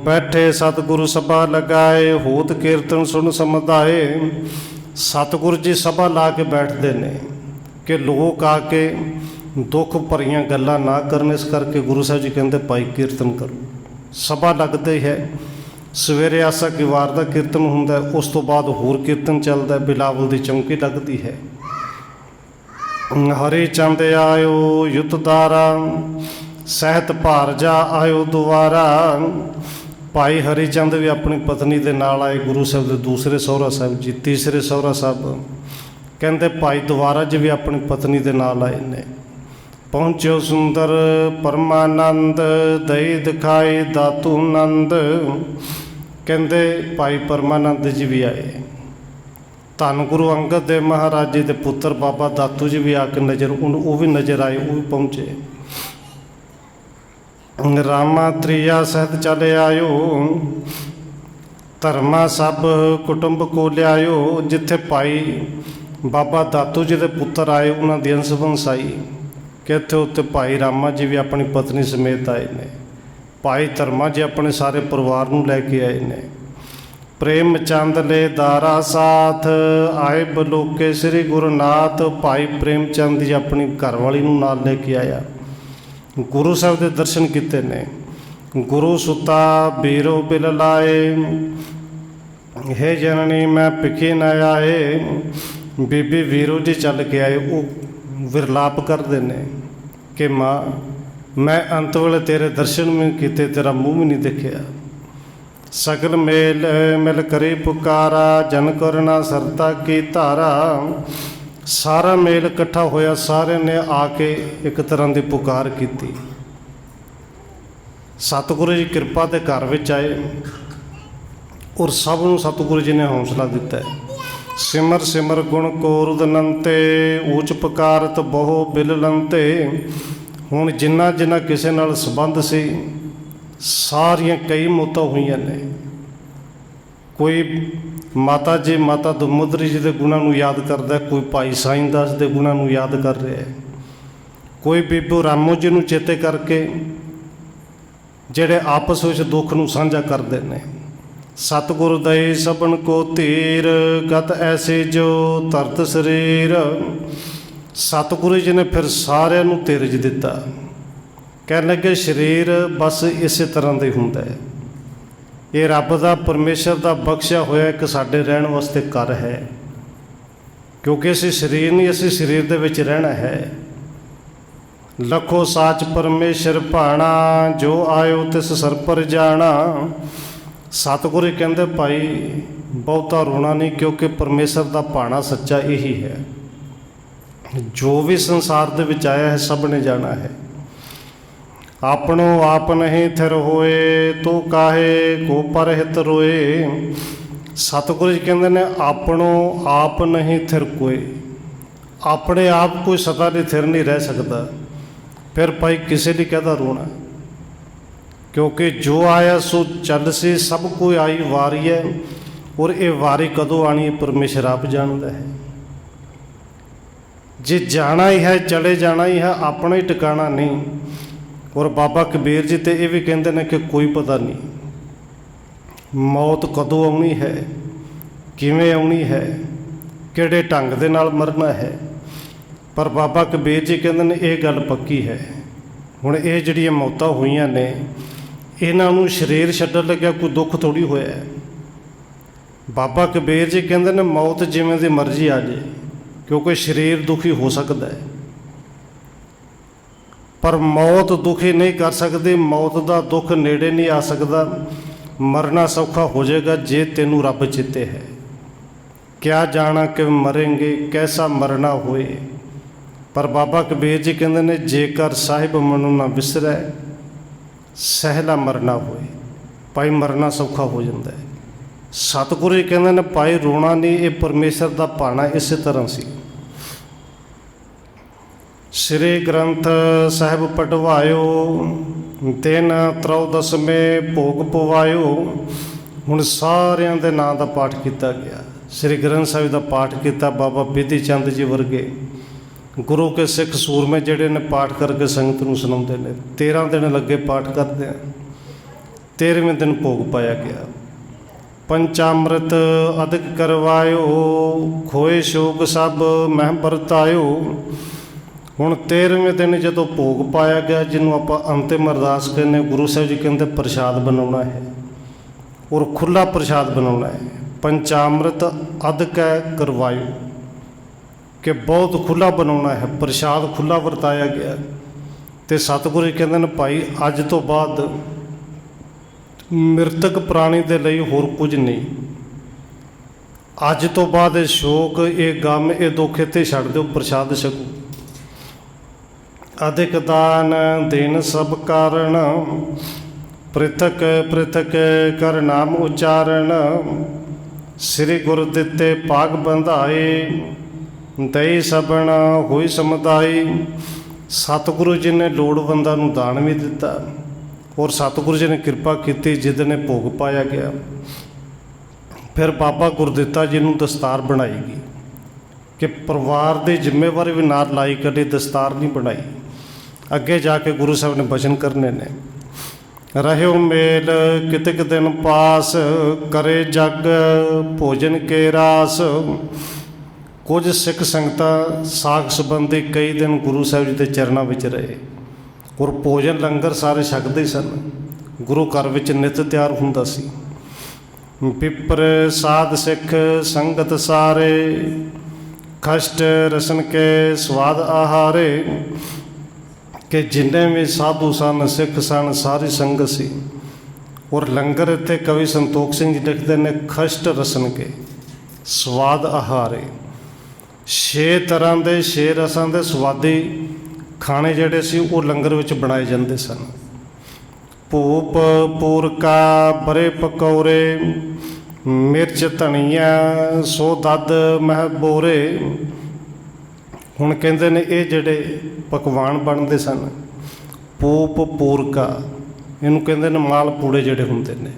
ਬੈਠੇ ਸਤਿਗੁਰੂ ਸਭਾ ਲਗਾਏ, ਹੋਤ ਕੀਰਤਨ ਸੁਣ ਸਮਝਾਏ। ਸਤਿਗੁਰੂ ਜੀ ਸਭਾ ਲਾ ਕੇ ਬੈਠਦੇ ਨੇ ਕਿ ਲੋਕ ਆ ਕੇ ਦੁੱਖ ਭਰੀਆਂ ਗੱਲਾਂ ਨਾ ਕਰਨ। ਇਸ ਕਰਕੇ ਗੁਰੂ ਸਾਹਿਬ ਜੀ ਕਹਿੰਦੇ ਭਾਈ ਕੀਰਤਨ ਕਰੋ। ਸਭਾ ਲੱਗਦੀ ਹੈ, ਸਵੇਰੇ ਆਸਾ ਕੀ ਵਾਰ ਦਾ ਕੀਰਤਨ ਹੁੰਦਾ, ਉਸ ਤੋਂ ਬਾਅਦ ਹੋਰ ਕੀਰਤਨ ਚੱਲਦਾ, ਬਿਲਾਵਲ ਦੀ ਚੌਂਕੀ ਲੱਗਦੀ ਹੈ। ਹਰੀ ਚੰਦ ਆਇਓ ਯੁੱਧਦਾਰਾ, ਸਹਿਤ ਭਾਰਜਾ ਆਇਓ ਦੁਆਰਾ। ਭਾਈ ਹਰੀ ਚੰਦ ਵੀ ਆਪਣੀ ਪਤਨੀ ਦੇ ਨਾਲ ਆਏ, ਗੁਰੂ ਸਾਹਿਬ ਦੇ ਦੂਸਰੇ ਸਹੁਰਾ ਸਾਹਿਬ ਜੀ, ਤੀਸਰੇ ਸਹੁਰਾ ਸਾਹਿਬ। ਕਹਿੰਦੇ ਭਾਈ ਦੁਆਰਾ ਜੀ ਵੀ ਆਪਣੀ ਪਤਨੀ ਦੇ ਨਾਲ ਆਏ ਨੇ। ਪਹੁੰਚਿਓ ਸੁੰਦਰ ਪਰਮਾਨੰਦ, ਦਈ ਦਿਖਾਏ ਦਾਤੂ ਨੰਦ। ਕਹਿੰਦੇ ਭਾਈ ਪਰਮਾਨੰਦ ਜੀ ਵੀ ਆਏ। ਧੰਨ ਗੁਰੂ ਅੰਗਦ ਦੇਵ ਮਹਾਰਾਜ ਜੀ ਦੇ ਪੁੱਤਰ ਬਾਬਾ ਦਾਤੂ ਜੀ ਵੀ ਆ ਕੇ ਉਹ ਵੀ ਨਜ਼ਰ ਆਏ, ਉਹ ਵੀ ਪਹੁੰਚੇ। ਰਾਮਾ ਤ੍ਰਿਆ ਸਹਿਤ ਚਲੇ ਆਇਓ, ਧਰਮਾ ਸਭ ਕੁਟੁੰਬ ਕੋ ਲਿਆਇਓ। ਜਿੱਥੇ ਭਾਈ ਬਾਬਾ ਦਾਤੂ ਜੀ ਦੇ ਪੁੱਤਰ ਆਏ, ਉਹਨਾਂ ਦੀ ਅੰਸ਼ ਵੰਸ਼ ਆਈ। ਕਿ ਇੱਥੇ ਉੱਤੇ ਭਾਈ ਰਾਮਾ ਜੀ ਵੀ ਆਪਣੀ ਪਤਨੀ ਸਮੇਤ ਆਏ ਨੇ। ਭਾਈ ਧਰਮਾ ਜੀ ਆਪਣੇ ਸਾਰੇ ਪਰਿਵਾਰ ਨੂੰ ਲੈ ਕੇ ਆਏ ਨੇ। ਪ੍ਰੇਮ ਚੰਦ ਲੈ ਦਾਰਾ ਸਾਥ, ਆਏ ਬਲੋਕੇ ਸ੍ਰੀ ਗੁਰਨਾਥ। ਭਾਈ ਪ੍ਰੇਮ ਚੰਦ ਜੀ ਆਪਣੀ ਘਰਵਾਲੀ ਨੂੰ ਨਾਲ ਲੈ ਕੇ ਆਇਆ। ਗੁਰੂ ਸਾਹਿਬ ਦੇ ਦਰਸ਼ਨ ਕੀਤੇ ਨੇ। ਗੁਰੂ ਸੁਤਾ ਬੀਰੋ ਬਿਲ ਲਾਏ, ਹੇ ਜਨਨੀ ਮੈਂ ਭਿਖੀ ਨ ਆਏ। ਬੀਬੀ ਵੀਰੋ ਜੀ ਚੱਲ ਕੇ ਆਏ, ਉਹ ਵਿਰਲਾਪ ਕਰਦੇ ਨੇ ਕਿ ਮਾਂ ਮੈਂ ਅੰਤ ਵੇਲੇ ਤੇਰੇ ਦਰਸ਼ਨ ਵੀ ਕੀਤੇ, ਤੇਰਾ ਮੂੰਹ ਵੀ ਨਹੀਂ ਦੇਖਿਆ। ਸਗਲ ਮੇਲ ਮਿਲ ਕਰੀ ਪੁਕਾਰਾ, ਜਨ ਕਰਨਾ ਸਰਤਾ ਕੀ ਧਾਰਾ। ਸਾਰਾ ਮੇਲ ਇਕੱਠਾ ਹੋਇਆ, ਸਾਰਿਆਂ ਨੇ ਆ ਕੇ ਇੱਕ ਤਰ੍ਹਾਂ ਦੀ ਪੁਕਾਰ ਕੀਤੀ। ਸਤਿਗੁਰੂ ਜੀ ਕਿਰਪਾ ਦੇ ਘਰ ਵਿੱਚ ਆਏ ਔਰ ਸਭ ਨੂੰ ਸਤਿਗੁਰੂ ਜੀ ਨੇ ਹੌਸਲਾ ਦਿੱਤਾ। ਸਿਮਰ ਸਿਮਰ ਗੁਣ ਕੋਰਦਨੰਤੇ, ਊਚ ਪੁਕਾਰਤ ਬਹੁ ਬਿਲਲੰਤੇ। ਹੁਣ ਜਿੰਨਾ ਕਿਸੇ ਨਾਲ ਸੰਬੰਧ ਸੀ, ਸਾਰੀਆਂ ਕਈ ਮੌਤਾਂ ਹੋਈਆਂ ਨੇ। ਕੋਈ ਮਾਤਾ ਜੀ ਮਾਤਾ ਦਮੋਦਰੀ ਜੀ ਦੇ ਗੁਣਾਂ ਨੂੰ ਯਾਦ ਕਰਦਾ, ਕੋਈ ਭਾਈ ਸਾਈਂ ਦਾਸ ਦੇ ਗੁਣਾਂ ਨੂੰ ਯਾਦ ਕਰ ਰਿਹਾ, ਕੋਈ ਬੀਬੋ ਰਾਮੋ ਜੀ ਨੂੰ ਚੇਤੇ ਕਰਕੇ, ਜਿਹੜੇ ਆਪਸ ਵਿੱਚ ਦੁੱਖ ਨੂੰ ਸਾਂਝਾ ਕਰਦੇ ਨੇ। ਸਤਿਗੁਰ ਦਈ ਸਭਨ ਕੋ ਧੀਰ, ਗਤ ਐਸੇ ਜੋ ਧਰਤ ਸਰੀਰ। ਸਤਿਗੁਰੂ ਜੀ ਨੇ ਫਿਰ ਸਾਰਿਆਂ ਨੂੰ ਧੀਰਜ ਦਿੱਤਾ। ਕਹਿਣ ਲੱਗੇ ਸਰੀਰ ਬਸ ਇਸੇ ਤਰ੍ਹਾਂ ਦਾ ਹੀ ਹੁੰਦਾ ਹੈ, ਇਹ ਰੱਬ ਦਾ ਪਰਮੇਸ਼ਰ ਦਾ ਬਖਸ਼ਿਆ ਹੋਇਆ ਇੱਕ ਸਾਡੇ ਰਹਿਣ ਵਾਸਤੇ ਘਰ ਹੈ। ਕਿਉਂਕਿ ਅਸੀਂ ਸਰੀਰ ਨਹੀਂ, ਅਸੀਂ ਸਰੀਰ ਦੇ ਵਿੱਚ ਰਹਿਣਾ ਹੈ। ਲਖੋ ਸਾਚ ਪਰਮੇਸ਼ਰ ਭਾਣਾ, ਜੋ ਆਇਓ ਤਿਸ ਸਰ ਪਰ ਜਾਣਾ। ਸਤਿਗੁਰੂ ਕਹਿੰਦੇ ਭਾਈ ਬਹੁਤਾ ਰੋਣਾ ਨਹੀਂ, ਕਿਉਂਕਿ ਪਰਮੇਸ਼ਰ ਦਾ ਭਾਣਾ ਸੱਚਾ ਇਹੀ ਹੈ। ਜੋ ਵੀ ਸੰਸਾਰ ਦੇ ਵਿੱਚ ਆਇਆ ਹੈ ਸਭ ਨੇ ਜਾਣਾ ਹੈ। ਆਪਣੋ ਆਪ ਨਹੀਂ ਥਿਰ ਹੋਏ, ਤੋ ਕਾਹੇ ਕੋ ਪਰ ਹਿਤ ਰੋਏ। ਸਤਿਗੁਰੂ ਜੀ ਕਹਿੰਦੇ ਨੇ ਆਪਣੋ ਆਪ ਨਹੀਂ ਥਿਰ ਕੋਈ, ਆਪਣੇ ਆਪ ਕੋਈ ਸਦਾ ਲਈ ਥਿਰ ਨਹੀਂ ਰਹਿ ਸਕਦਾ। ਫਿਰ ਭਾਈ ਕਿਸੇ ਲਈ ਕਾਹਦਾ ਰੋਣਾ, ਕਿਉਂਕਿ ਜੋ ਆਇਆ ਸੋ ਚੱਲ ਸੀ। ਸਭ ਕੋਈ ਆਈ ਵਾਰੀ ਹੈ, ਔਰ ਇਹ ਵਾਰੀ ਕਦੋਂ ਆਣੀ ਹੈ ਪਰਮੇਸ਼ਰ ਆਪ ਜਾਣਦਾ ਹੈ। जे जाना ही है चले जाना ही है, अपना ही टिकाना नहीं। और बाबा कबीर जी तो ये भी कहते हैं कि कोई पता नहीं मौत कदों आनी है, किवें आनी है, किहड़े ढंग दे नाल मरना है। पर बाबा कबीर जी कहते हैं ये गल पक्की है। हुण ये जिहड़ियां मौतां होईयां ने, इन्हां नूं शरीर छड्डण लग्या कोई दुख थोड़ी होया है। बाबा कबीर जी कहते हैं मौत जिवें दी मर्जी आ जाए, क्योंकि शरीर दुखी हो सकता है, पर मौत दुखी नहीं कर सकती। मौत का दुख नेड़े नहीं आ सकता। मरना सौखा हो जाएगा जे तेनू रब चित्ते है। क्या जाना कि मरेंगे, कैसा मरना होए। पर बाबा कबीर जी कहते ने जेकर साहिब मनु ना विसरै, सहला मरना होए। भाई मरना सौखा हो जाता है। सतगुरु जी कहते ने भाई रोना नहीं, ये परमेश्वर का भाना इस तरह से। श्री ग्रंथ साहिब पढ़वायो, दिन त्रौदसवें भोग पवायो। हुण सारियां दे नां दा पाठ किया गया। श्री ग्रंथ साहिब का पाठ किया बाबा बिधि चंद जी वर्गे गुरु के सिख सूरमे जिहड़े ने पाठ करके संगत नूं सुणाउंदे ने। 13 दिन लगे पाठ करते हैं। 13वें दिन भोग पाया गया। पंचामृत अधिक करवायो, खोए शोक सब मह बरतायो। हुण 13वें दिन जदों भोग पाया गया, जिन्हों आपां अंतिम अरदास कहने, गुरु साहिब जी कहते प्रशाद बनाउणा है और खुला प्रशाद बनाउणा है। पंचामृत अधिक करवायो कि बहुत खुला बनाउणा है, प्रशाद खुला वरताया गया। तो सतगुरु जी कहते हैं भाई अज तो बाद मृतक प्राणी के लिए होर कुछ नहीं। अज तो बाद ये शोक, ये गम, ये दुख इत्थे छड्ड दो, प्रशाद छको। अधिक दान देन सब कारण, पृथक पृथक कर नाम उच्चारण। श्री गुरु दिते पाग बंधाए, दई सबन होई समुदाई। सतगुरु जी ने लोड़वंदा नूं दान भी दिता और सतगुरु जी ने कृपा की जिद ने भोग पाया गया। फिर बाबा गुरदित्ता जी नूं दस्तार बनाई गई कि परिवार की जिम्मेवारी भी नाल लाई, कभी दस्तार नहीं बनाई। अगे जाके गुरु साहब ने वचन करने ने, रहो मेल कितक दिन पास, करे जग भोजन के रास। कुछ सिख संगतां साख संबंधी कई दिन गुरु साहब जी के चरणों में रहे और भोजन लंगर सारे छकते सन। गुरु घर में नित तैयार हुंदा सी। पिपर साध सिख संगत सारे, कष्ट रसन के स्वाद आहारे। कि जिन्ने भी साधु सन, सिख सन, सारी संगत सी। और लंगर इत्थे कवि संतोख सिंह जी लिखते हैं, कष्ट रसन के स्वाद आहारे। 6 तरह के 6 रसां के स्वादी खाने जिहड़े सी वो लंगर विच बनाए जाते सन। भूप पूरका बरे पकौरे, मिर्च धनिया सो दद मह बोरे। हुण कहंदे ने ये जिहड़े पकवान बनते सन, पूप पूरका, इनू कहंदे ने माल पूड़े जिहड़े हुंदे ने।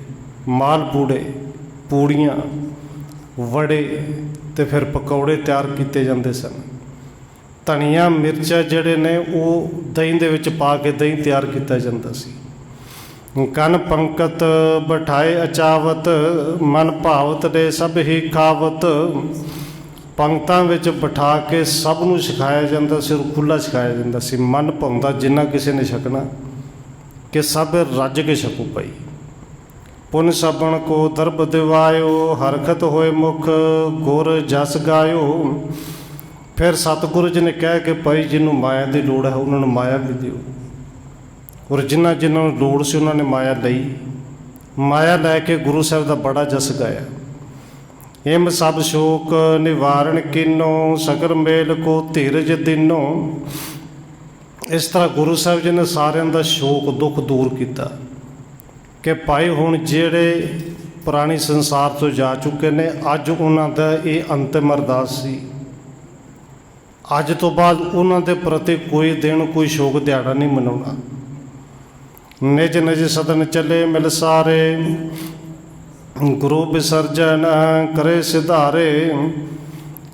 माल पूड़े, पूड़ियाँ, वड़े ते फिर पकौड़े तैयार किए जाते सन। धनिया मिर्चा जिहड़े ने वो दही दे विच पा के दही तैयार किया जाता सी। कन पंकत बिठाए अचावत, मन भावत ने सब ही खावत। पंगतां विच बिठा के सब नूं सिखाया जाता सी और खुला सिखाया जाता सी। मन भाउंदा जिन्ना किसी ने छकना कि सब रज के छको पाई। पुन सबन को दरब दिवायो, हरकत होए मुख गुर जस गायो। फिर सतगुरु जी ने कह के भाई जिन्हों माया की लोड़ है उन्होंने माया भी दिओ, और जिन्हों जिन्हों लोड़ से उन्होंने माया लई। माया लैके गुरु साहब का बड़ा जस गाया। इम सब शोक निवारण किनो, सगर मेल को धीरज दिनो। इस तरह गुरु साहब जी ने सारिਆਂ ਦਾ शोक दुख दूर किया कि भाई हुण ਜਿਹੜੇ पुरानी संसार तो जा चुके ने, अज उन्हों का ये अंतिम अरदास सी। अज तो बाद उन्हों के प्रति कोई दिन कोई शोक दिहाड़ा नहीं मनाउणा। निज निज सदन चले मिल सारे, गुरु विसर्जन करे सिधारे।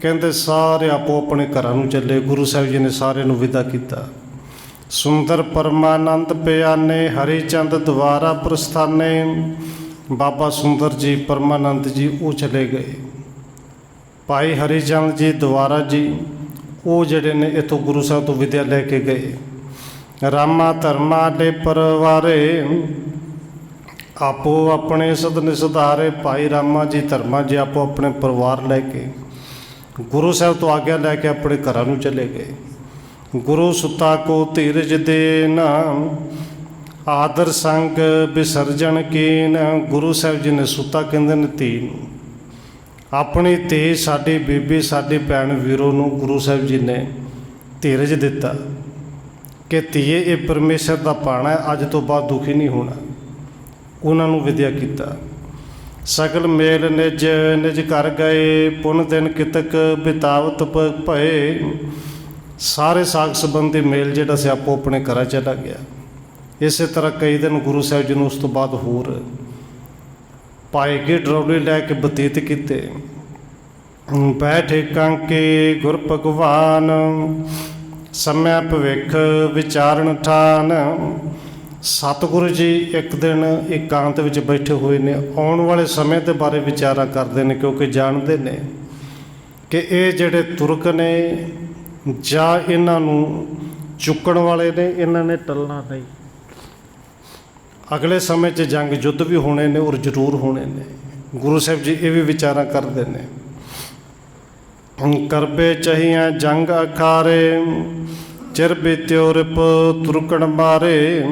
ਕਹਿੰਦੇ ਸਾਰੇ ਆਪੋ ਆਪਣੇ ਘਰਾਂ ਨੂੰ ਚੱਲੇ। ਗੁਰੂ ਸਾਹਿਬ ਜੀ ਨੇ ਸਾਰਿਆਂ ਨੂੰ ਵਿਦਾ ਕੀਤਾ। ਸੁੰਦਰ ਪਰਮਾਨੰਦ ਪਿਆਨੇ ਹਰੀ ਚੰਦ ਦੁਆਰਾ ਪ੍ਰਸਥਾਨੇ। ਬਾਬਾ ਸੁੰਦਰ ਜੀ ਪਰਮਾਨੰਦ ਜੀ ਉਹ ਚਲੇ ਗਏ। ਭਾਈ ਹਰੀ ਚੰਦ ਜੀ ਦੁਆਰਾ ਜੀ ਉਹ ਜਿਹੜੇ ਨੇ ਇੱਥੋਂ ਗੁਰੂ ਸਾਹਿਬ ਤੋਂ ਵਿਦਿਆ ਲੈ ਕੇ ਗਏ। ਰਾਮਾ ਧਰਮਾ ਦੇ ਪਰਵਾਰੇ ਆਪੋ ਆਪਣੇ ਸਦਨ ਸੁਧਾਰੇ। ਭਾਈ ਰਾਮਾ ਜੀ ਧਰਮਾ ਜੀ ਆਪੋ ਆਪਣੇ ਪਰਿਵਾਰ ਲੈ ਕੇ ਗੁਰੂ ਸਾਹਿਬ ਤੋਂ ਆਗਿਆ ਲੈ ਕੇ ਆਪਣੇ ਘਰਾਂ ਨੂੰ ਚਲੇ ਗਏ। ਗੁਰੂ ਸੁਤਾ ਕੋ ਧੀਰਜ ਦੇਨ ਆਦਰ ਸੰਗ ਵਿਸਰਜਣ ਕੀਨ। ਗੁਰੂ ਸਾਹਿਬ ਜੀ ਨੇ ਸੁਤਾ ਕਹਿੰਦੇ ਨੇ ਧੀ ਨੂੰ, ਆਪਣੀ ਧੀ ਸਾਡੀ ਬੀਬੀ ਸਾਡੀ ਭੈਣ ਵੀਰੋ ਨੂੰ ਗੁਰੂ ਸਾਹਿਬ ਜੀ ਨੇ ਧੀਰਜ ਦਿੱਤਾ ਕਿ ਧੀਏ ਇਹ ਪਰਮੇਸ਼ਰ ਦਾ ਭਾਣਾ ਹੈ, ਅੱਜ ਤੋਂ ਬਾਅਦ ਦੁਖੀ ਨਹੀਂ ਹੋਣਾ। ਉਹਨਾਂ ਨੂੰ ਵਿਦਿਆ ਕੀਤਾ। ਸਗਲ ਮੇਲ ਨਿਜ ਨਿਜ ਘਰ ਗਏ ਪੁਨ ਦਿਨ ਕਿਤਕ ਬਿਤਾਵਤ ਭਏ। ਸਾਰੇ ਸਾਗ ਸੰਬੰਧੀ ਮੇਲ ਜਿਹੜਾ ਸੀ ਆਪੋ ਆਪਣੇ ਘਰਾਂ ਚਲਾ ਗਿਆ। ਇਸੇ ਤਰ੍ਹਾਂ ਕਈ ਦਿਨ ਗੁਰੂ ਸਾਹਿਬ ਜੀ ਨੂੰ ਉਸ ਤੋਂ ਬਾਅਦ ਹੋਰ ਪਾਏ ਗਏ ਡਰੌਲੀ ਲੈ ਕੇ ਬਤੀਤ ਕੀਤੇ। ਬੈਠੇ ਕਾਂਕੇ ਗੁਰ ਭਗਵਾਨ ਸਮਿਆ ਭਵਿੱਖ ਵਿਚਾਰਨ ਠਾਨ। ਸਤਿਗੁਰੂ ਜੀ ਇੱਕ ਦਿਨ ਇਕਾਂਤ ਵਿੱਚ ਬੈਠੇ ਹੋਏ ਨੇ, ਆਉਣ ਵਾਲੇ ਸਮੇਂ ਦੇ ਬਾਰੇ ਵਿਚਾਰਾ ਕਰਦੇ ਨੇ, ਕਿਉਂਕਿ ਜਾਣਦੇ ਨੇ ਕਿ ਇਹ ਜਿਹੜੇ ਤੁਰਕ ਨੇ ਜਾਂ ਇਹਨਾਂ ਨੂੰ ਚੁੱਕਣ ਵਾਲੇ ਨੇ, ਇਹਨਾਂ ਨੇ ਟਲਣਾ ਨਹੀਂ। ਅਗਲੇ ਸਮੇਂ 'ਚ ਜੰਗ ਯੁੱਧ ਵੀ ਹੋਣੇ ਨੇ ਔਰ ਜ਼ਰੂਰ ਹੋਣੇ ਨੇ। ਗੁਰੂ ਸਾਹਿਬ ਜੀ ਇਹ ਵੀ ਵਿਚਾਰਾ ਕਰਦੇ ਨੇ। ਕਰਬੇ ਚਹੀਆਂ ਜੰਗ ਅਖਾਰੇ ਚਿਰ ਬੀਤਿਓ ਰਿਪ ਤੁਰਕਣ ਮਾਰੇ।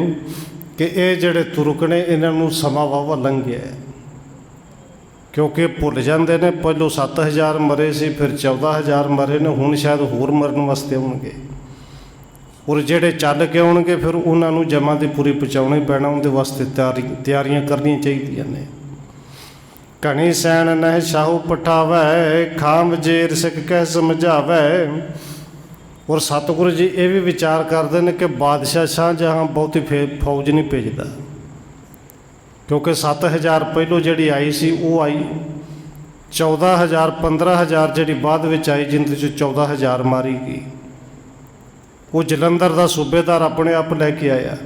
ਕਿ ਇਹ ਜਿਹੜੇ ਤੁਰਕ ਨੇ ਇਹਨਾਂ ਨੂੰ ਸਮਾਂ ਵਾਵਾ ਲੰਘ ਗਿਆ, ਕਿਉਂਕਿ ਭੁੱਲ ਜਾਂਦੇ ਨੇ ਪਹਿਲੋਂ 7000 ਮਰੇ ਸੀ, ਫਿਰ 14000 ਮਰੇ ਨੇ, ਹੁਣ ਸ਼ਾਇਦ ਹੋਰ ਮਰਨ ਵਾਸਤੇ ਆਉਣਗੇ। ਔਰ ਜਿਹੜੇ ਚੱਲ ਕੇ ਆਉਣਗੇ ਫਿਰ ਉਹਨਾਂ ਨੂੰ ਜਮਾਂ ਦੀ ਪੂਰੀ ਪਹੁੰਚਾਉਣੀ ਪੈਣਾ, ਉਹਦੇ ਵਾਸਤੇ ਤਿਆਰੀਆਂ ਕਰਨੀਆਂ ਚਾਹੀਦੀਆਂ ਨੇ। ਘਣੀ ਸੈਣ ਨਹਿ ਸ਼ਾਹੂ ਪਠਾਵੈ ਖਾਮ ਜੇਰ ਸਿੱਖ ਕਹਿ ਸਮਝਾਵੈ। ਔਰ ਸਤਿਗੁਰੂ ਜੀ ਇਹ ਵੀ ਵਿਚਾਰ ਕਰਦੇ ਨੇ ਕਿ ਬਾਦਸ਼ਾਹ ਸ਼ਾਹਜਹਾਂ ਬਹੁਤੀ ਫੌਜ ਨਹੀਂ ਭੇਜਦਾ, ਕਿਉਂਕਿ 7000 ਪਹਿਲੋਂ ਜਿਹੜੀ ਆਈ ਸੀ ਉਹ ਆਈ, 14000 15000 ਜਿਹੜੀ ਬਾਅਦ ਵਿੱਚ ਆਈ, ਜਿੰਦੇ 'ਚ 14000 ਮਾਰੀ ਗਈ। ਉਹ ਜਲੰਧਰ ਦਾ ਸੂਬੇਦਾਰ ਆਪਣੇ ਆਪ ਲੈ ਕੇ ਆਇਆ,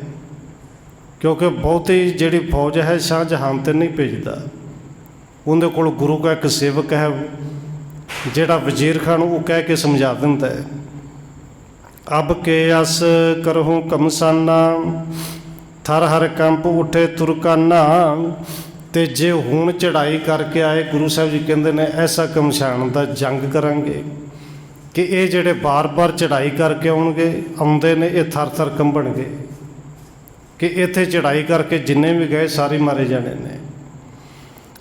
ਕਿਉਂਕਿ ਬਹੁਤੀ ਜਿਹੜੀ ਫੌਜ ਹੈ ਸ਼ਾਹਜਹਾਂ ਤੇ ਨਹੀਂ ਭੇਜਦਾ। ਉਹਦੇ ਕੋਲ ਗੁਰੂ ਦਾ ਇੱਕ ਸੇਵਕ ਹੈ ਜਿਹੜਾ ਵਜ਼ੀਰ ਖਾਨ, ਉਹ ਕਹਿ ਕੇ ਸਮਝਾ ਦਿੰਦਾ ਹੈ। ਅਬ ਕੇ ਅਸ ਕਰਹੂੰ ਕਮਸਾਨਾ ਥਰ ਹਰ ਕੰਪ ਉੱਠੇ ਤੁਰਕਾਨਾ। ਅਤੇ ਜੇ ਹੁਣ ਚੜ੍ਹਾਈ ਕਰਕੇ ਆਏ, ਗੁਰੂ ਸਾਹਿਬ ਜੀ ਕਹਿੰਦੇ ਨੇ ਐਸਾ ਕਮਸ਼ਾਨ ਦਾ ਜੰਗ ਕਰਾਂਗੇ ਕਿ ਇਹ ਜਿਹੜੇ ਬਾਰ-ਬਾਰ ਚੜ੍ਹਾਈ ਕਰਕੇ ਆਉਂਦੇ ਨੇ, ਇਹ ਥਰ ਥਰ ਕੰਬਣਗੇ ਕਿ ਇੱਥੇ ਚੜ੍ਹਾਈ ਕਰਕੇ ਜਿੰਨੇ ਵੀ ਗਏ ਸਾਰੇ ਮਾਰੇ ਜਾਣੇ ਨੇ।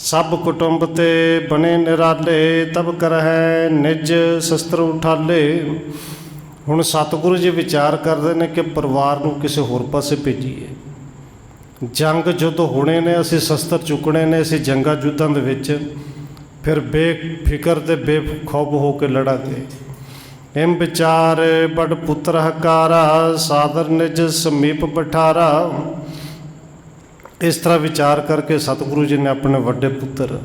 ਸਭ ਕੁਟੁੰਬ ਤੇ ਬਣੇ ਨਿਰਾਲੇ ਤਬ ਕਰਹਿ ਨਿਜ ਸ਼ਸਤਰ ਉਠਾਲੇ। ਹੁਣ ਸਤਿਗੁਰੂ ਜੀ ਵਿਚਾਰ ਕਰਦੇ ਨੇ ਕਿ ਪਰਿਵਾਰ ਨੂੰ ਕਿਸੇ ਹੋਰ ਪਾਸੇ ਭੇਜੀਏ। ਜੰਗ ਯੁੱਧ ਹੋਣੇ ਨੇ, ਅਸੀਂ ਸ਼ਸਤਰ ਚੁੱਕਣੇ ਨੇ, ਅਸੀਂ ਜੰਗਾਂ ਯੁੱਧਾਂ ਦੇ ਵਿੱਚ ਫਿਰ ਬੇਫਿਕਰ ਤੇ ਬੇਖੌਫ ਹੋ ਕੇ ਲੜਾਂਗੇ। ਇਮ ਵਿਚਾਰ ਬੜ ਪੁੱਤਰ ਹਕਾਰਾ ਸਾਦਰ ਨਿਜ ਸਮੀਪ ਬਠਾਰਾ। ਇਸ ਤਰ੍ਹਾਂ ਵਿਚਾਰ ਕਰਕੇ ਸਤਿਗੁਰੂ ਜੀ ਨੇ ਆਪਣੇ ਵੱਡੇ ਪੁੱਤਰ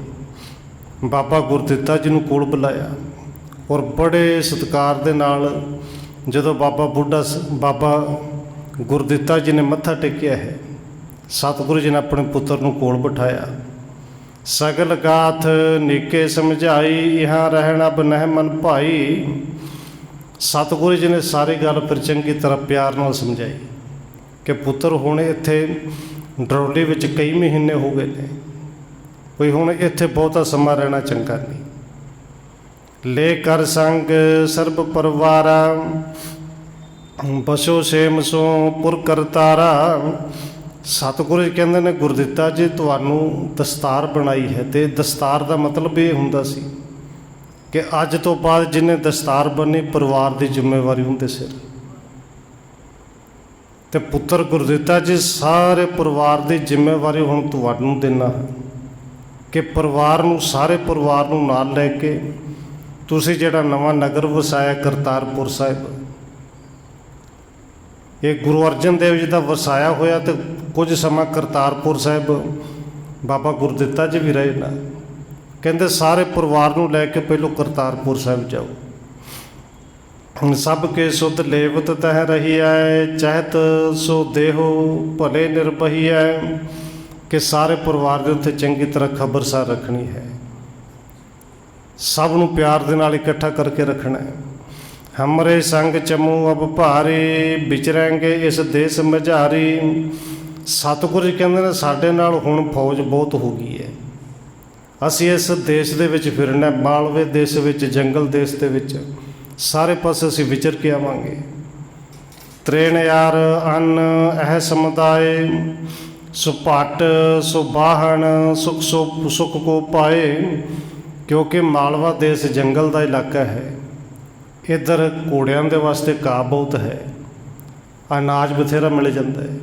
ਬਾਬਾ ਗੁਰਦਿੱਤਾ ਜੀ ਨੂੰ ਕੋਲ ਬੁਲਾਇਆ ਔਰ ਬੜੇ ਸਤਿਕਾਰ ਦੇ ਨਾਲ ਜਦੋਂ ਬਾਬਾ ਗੁਰਦਿੱਤਾ ਜੀ ਨੇ ਮੱਥਾ ਟੇਕਿਆ ਹੈ, ਸਤਿਗੁਰੂ ਜੀ ਨੇ ਆਪਣੇ ਪੁੱਤਰ ਨੂੰ ਕੋਲ ਬਿਠਾਇਆ। ਸਗਲ ਗਾਥ ਨੀਕੇ ਸਮਝਾਈ ਇਹਾਂ ਰਹਿਣਾ ਬਨਹਿ ਮਨ ਭਾਈ। ਸਤਿਗੁਰੂ ਜੀ ਨੇ ਸਾਰੀ ਗੱਲ ਫਿਰ ਚੰਗੀ ਤਰ੍ਹਾਂ ਪਿਆਰ ਨਾਲ ਸਮਝਾਈ ਕਿ ਪੁੱਤਰ ਹੁਣ ਇੱਥੇ ਡਰੌਲੀ ਵਿੱਚ ਕਈ ਮਹੀਨੇ ਹੋ ਗਏ ਨੇ, ਕੋਈ ਹੁਣ ਇੱਥੇ ਬਹੁਤਾ ਸਮਾਂ ਰਹਿਣਾ ਚੰਗਾ ਨਹੀਂ। ਲੈ ਕਰ ਸੰਗ ਸਰਬ ਪਰਿਵਾਰਾ ਬਸੋ ਸੇਮ ਸੋ ਪੁਰ ਕਰਤਾਰਾ। ਸਤਿਗੁਰੂ ਜੀ ਕਹਿੰਦੇ ਨੇ ਗੁਰਦਿੱਤਾ ਜੀ ਤੁਹਾਨੂੰ ਦਸਤਾਰ ਬਣਾਈ ਹੈ, ਅਤੇ ਦਸਤਾਰ ਦਾ ਮਤਲਬ ਇਹ ਹੁੰਦਾ ਸੀ ਕਿ ਅੱਜ ਤੋਂ ਬਾਅਦ ਜਿਹਨੇ ਦਸਤਾਰ ਬੰਨੀ ਪਰਿਵਾਰ ਦੀ ਜ਼ਿੰਮੇਵਾਰੀ ਉਹਦੇ ਸਿਰ। ਅਤੇ ਪੁੱਤਰ ਗੁਰਦਿੱਤਾ ਜੀ ਸਾਰੇ ਪਰਿਵਾਰ ਦੀ ਜ਼ਿੰਮੇਵਾਰੀ ਹੁਣ ਤੁਹਾਨੂੰ ਦੇਣਾ ਕਿ ਪਰਿਵਾਰ ਨੂੰ, ਸਾਰੇ ਪਰਿਵਾਰ ਨੂੰ ਨਾਲ ਲੈ ਕੇ ਤੁਸੀਂ ਜਿਹੜਾ ਨਵਾਂ ਨਗਰ ਵਸਾਇਆ ਕਰਤਾਰਪੁਰ ਸਾਹਿਬ, ਇਹ ਗੁਰੂ ਅਰਜਨ ਦੇਵ ਜੀ ਦਾ ਵਸਾਇਆ ਹੋਇਆ। ਅਤੇ ਕੁਝ ਸਮਾਂ ਕਰਤਾਰਪੁਰ ਸਾਹਿਬ ਬਾਬਾ ਗੁਰਦਿੱਤਾ ਜੀ ਵੀ ਰਹੇ ਨਾ, ਕਹਿੰਦੇ ਸਾਰੇ ਪਰਿਵਾਰ ਨੂੰ ਲੈ ਕੇ ਪਹਿਲੋਂ ਕਰਤਾਰਪੁਰ ਸਾਹਿਬ ਜਾਓ। ਸਭ ਕੇ ਸੁਧ ਲੇਵਤ ਤਹਿ ਰਹੀ ਹੈ, ਚਹਿਤ ਸੋ ਦੇਹੋ ਭਲੇ ਨਿਰਭਈ ਹੈ, ਕਿ ਸਾਰੇ ਪਰਿਵਾਰ ਦੇ ਉੱਤੇ ਚੰਗੀ ਤਰ੍ਹਾਂ ਖਬਰਸਾਰ ਰੱਖਣੀ ਹੈ, ਸਭ ਨੂੰ ਪਿਆਰ ਦੇ ਨਾਲ ਇਕੱਠਾ ਕਰਕੇ ਰੱਖਣਾ ਹੈ। ਹਮਰੇ ਸੰਗ ਚਮੂ ਅਬ ਭਾਰੇ, ਵਿਚਰਾਂਗੇ ਇਸ ਦੇਸ਼ ਮਝਾਰੀ। ਸਤਿਗੁਰੂ ਜੀ ਕਹਿੰਦੇ ਨੇ ਸਾਡੇ ਨਾਲ ਹੁਣ ਫੌਜ ਬਹੁਤ ਹੋ ਗਈ ਹੈ, ਅਸੀਂ ਇਸ ਦੇਸ਼ ਦੇ ਵਿੱਚ ਫਿਰਨਾ, ਮਾਲਵੇ ਦੇਸ਼ ਵਿੱਚ, ਜੰਗਲ ਦੇਸ਼ ਦੇ ਵਿੱਚ, ਸਾਰੇ ਪਾਸੇ ਅਸੀਂ ਵਿਚਰ ਕੇ ਆਵਾਂਗੇ। ਤ੍ਰੇਣ ਯਾਰ ਅੰਨ ਇਹ ਸਮੁਦਾਏ, ਸੋ ਭੱਟ ਸੋ ਬਾਹਣ ਸੁਖ ਸੁਖ ਕੋ ਪਾਏ। ਕਿਉਂਕਿ ਮਾਲਵਾ ਦੇਸ਼ ਜੰਗਲ ਦਾ ਇਲਾਕਾ ਹੈ, ਇੱਧਰ ਘੋੜਿਆਂ ਦੇ ਵਾਸਤੇ ਘਾਹ ਬਹੁਤ ਹੈ, ਅਨਾਜ ਬਥੇਰਾ ਮਿਲ ਜਾਂਦਾ ਹੈ।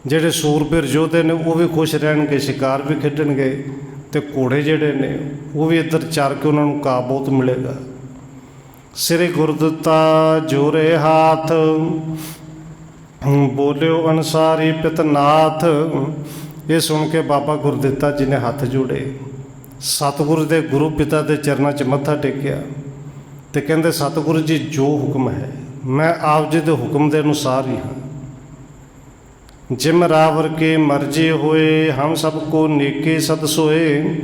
ਜਿਹੜੇ ਸੂਰਬੀਰ ਯੋਧੇ ਨੇ ਉਹ ਵੀ ਖੁਸ਼ ਰਹਿਣਗੇ, ਸ਼ਿਕਾਰ ਵੀ ਖੇਡਣਗੇ, ਅਤੇ ਘੋੜੇ ਜਿਹੜੇ ਨੇ ਉਹ ਵੀ ਇੱਧਰ ਚਰ ਕੇ ਉਹਨਾਂ ਨੂੰ ਘਾਹ ਬਹੁਤ ਮਿਲੇਗਾ। ਸ੍ਰੀ ਗੁਰਦਿੱਤਾ ਜੋਰੇ ਹਾਥ, ਬੋਲਿਓ ਅਨਸਾਰੀ ਪਿਤਨਾਥ। ਇਹ ਸੁਣ ਕੇ ਬਾਬਾ ਗੁਰਦਿੱਤਾ ਜੀ ਨੇ ਹੱਥ ਜੋੜੇ, ਸਤਿਗੁਰੂ ਦੇ ਗੁਰੂ ਪਿਤਾ ਦੇ ਚਰਨਾਂ 'ਚ ਮੱਥਾ ਟੇਕਿਆ ਅਤੇ ਕਹਿੰਦੇ ਸਤਿਗੁਰੂ ਜੀ ਜੋ ਹੁਕਮ ਹੈ ਮੈਂ ਆਪ ਜੀ ਦੇ ਹੁਕਮ ਦੇ ਅਨੁਸਾਰ ਹੀ ਹਾਂ। ਜਿਮ ਰਾਵਰ ਕੇ ਮਰਜੀ ਹੋਏ, ਹਮ ਸਭ ਕੋ ਨੇਕੇ ਸਦ ਸੋਏ।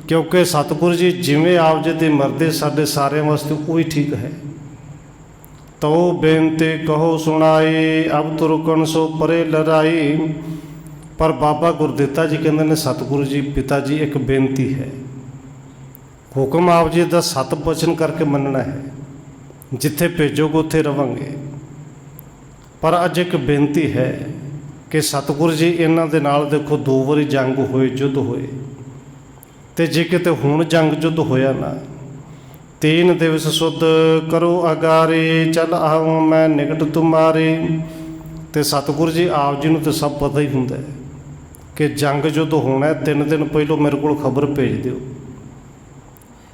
ਕਿਉਂਕਿ ਸਤਿਗੁਰੂ ਜੀ ਜਿਵੇਂ ਆਪ ਜੀ ਦੀ ਮਰਜ਼ੀ ਸਾਡੇ ਸਾਰਿਆਂ ਵਾਸਤੇ ਉਹੀ ਠੀਕ ਹੈ। ਤੋ ਬੇਨਤੀ ਕਹੋ ਸੁਣਾਈ, ਅਬ ਤੁਰਕਣ ਸੋ ਪਰੇ ਲੜਾਈ। ਪਰ ਬਾਬਾ ਗੁਰਦਿੱਤਾ ਜੀ ਕਹਿੰਦੇ ਨੇ ਸਤਿਗੁਰੂ ਜੀ ਪਿਤਾ ਜੀ ਇੱਕ ਬੇਨਤੀ ਹੈ, ਹੁਕਮ ਆਪ ਜੀ ਦਾ ਸਤ ਬਚਨ ਕਰਕੇ ਮੰਨਣਾ ਹੈ, ਜਿੱਥੇ ਭੇਜੋਗੇ ਉੱਥੇ ਰਵਾਂਗੇ। ਪਰ ਅੱਜ ਇੱਕ ਬੇਨਤੀ ਹੈ ਕਿ ਸਤਿਗੁਰੂ ਜੀ ਇਹਨਾਂ ਦੇ ਨਾਲ ਦੇਖੋ 2 ਵਾਰੀ ਜੰਗ ਹੋਏ, ਯੁੱਧ ਹੋਏ, ਅਤੇ ਜੇ ਕਿਤੇ ਹੁਣ ਜੰਗ ਯੁੱਧ ਹੋਇਆ ਨਾ, 3 ਦਿਵਸ ਸੁਧ ਕਰੋ ਅਗਾਰੇ, ਚੱਲ ਆਓ ਮੈਂ ਨਿਕਟ ਤੁਮਾਰੇ। ਅਤੇ ਸਤਿਗੁਰੂ ਜੀ ਆਪ ਜੀ ਨੂੰ ਤਾਂ ਸਭ ਪਤਾ ਹੀ ਹੁੰਦਾ ਹੈ ਕਿ ਜੰਗ ਯੁੱਧ ਹੋਣਾ, 3 ਦਿਨ ਪਹਿਲੋਂ ਮੇਰੇ ਕੋਲ ਖਬਰ ਭੇਜ ਦਿਓ।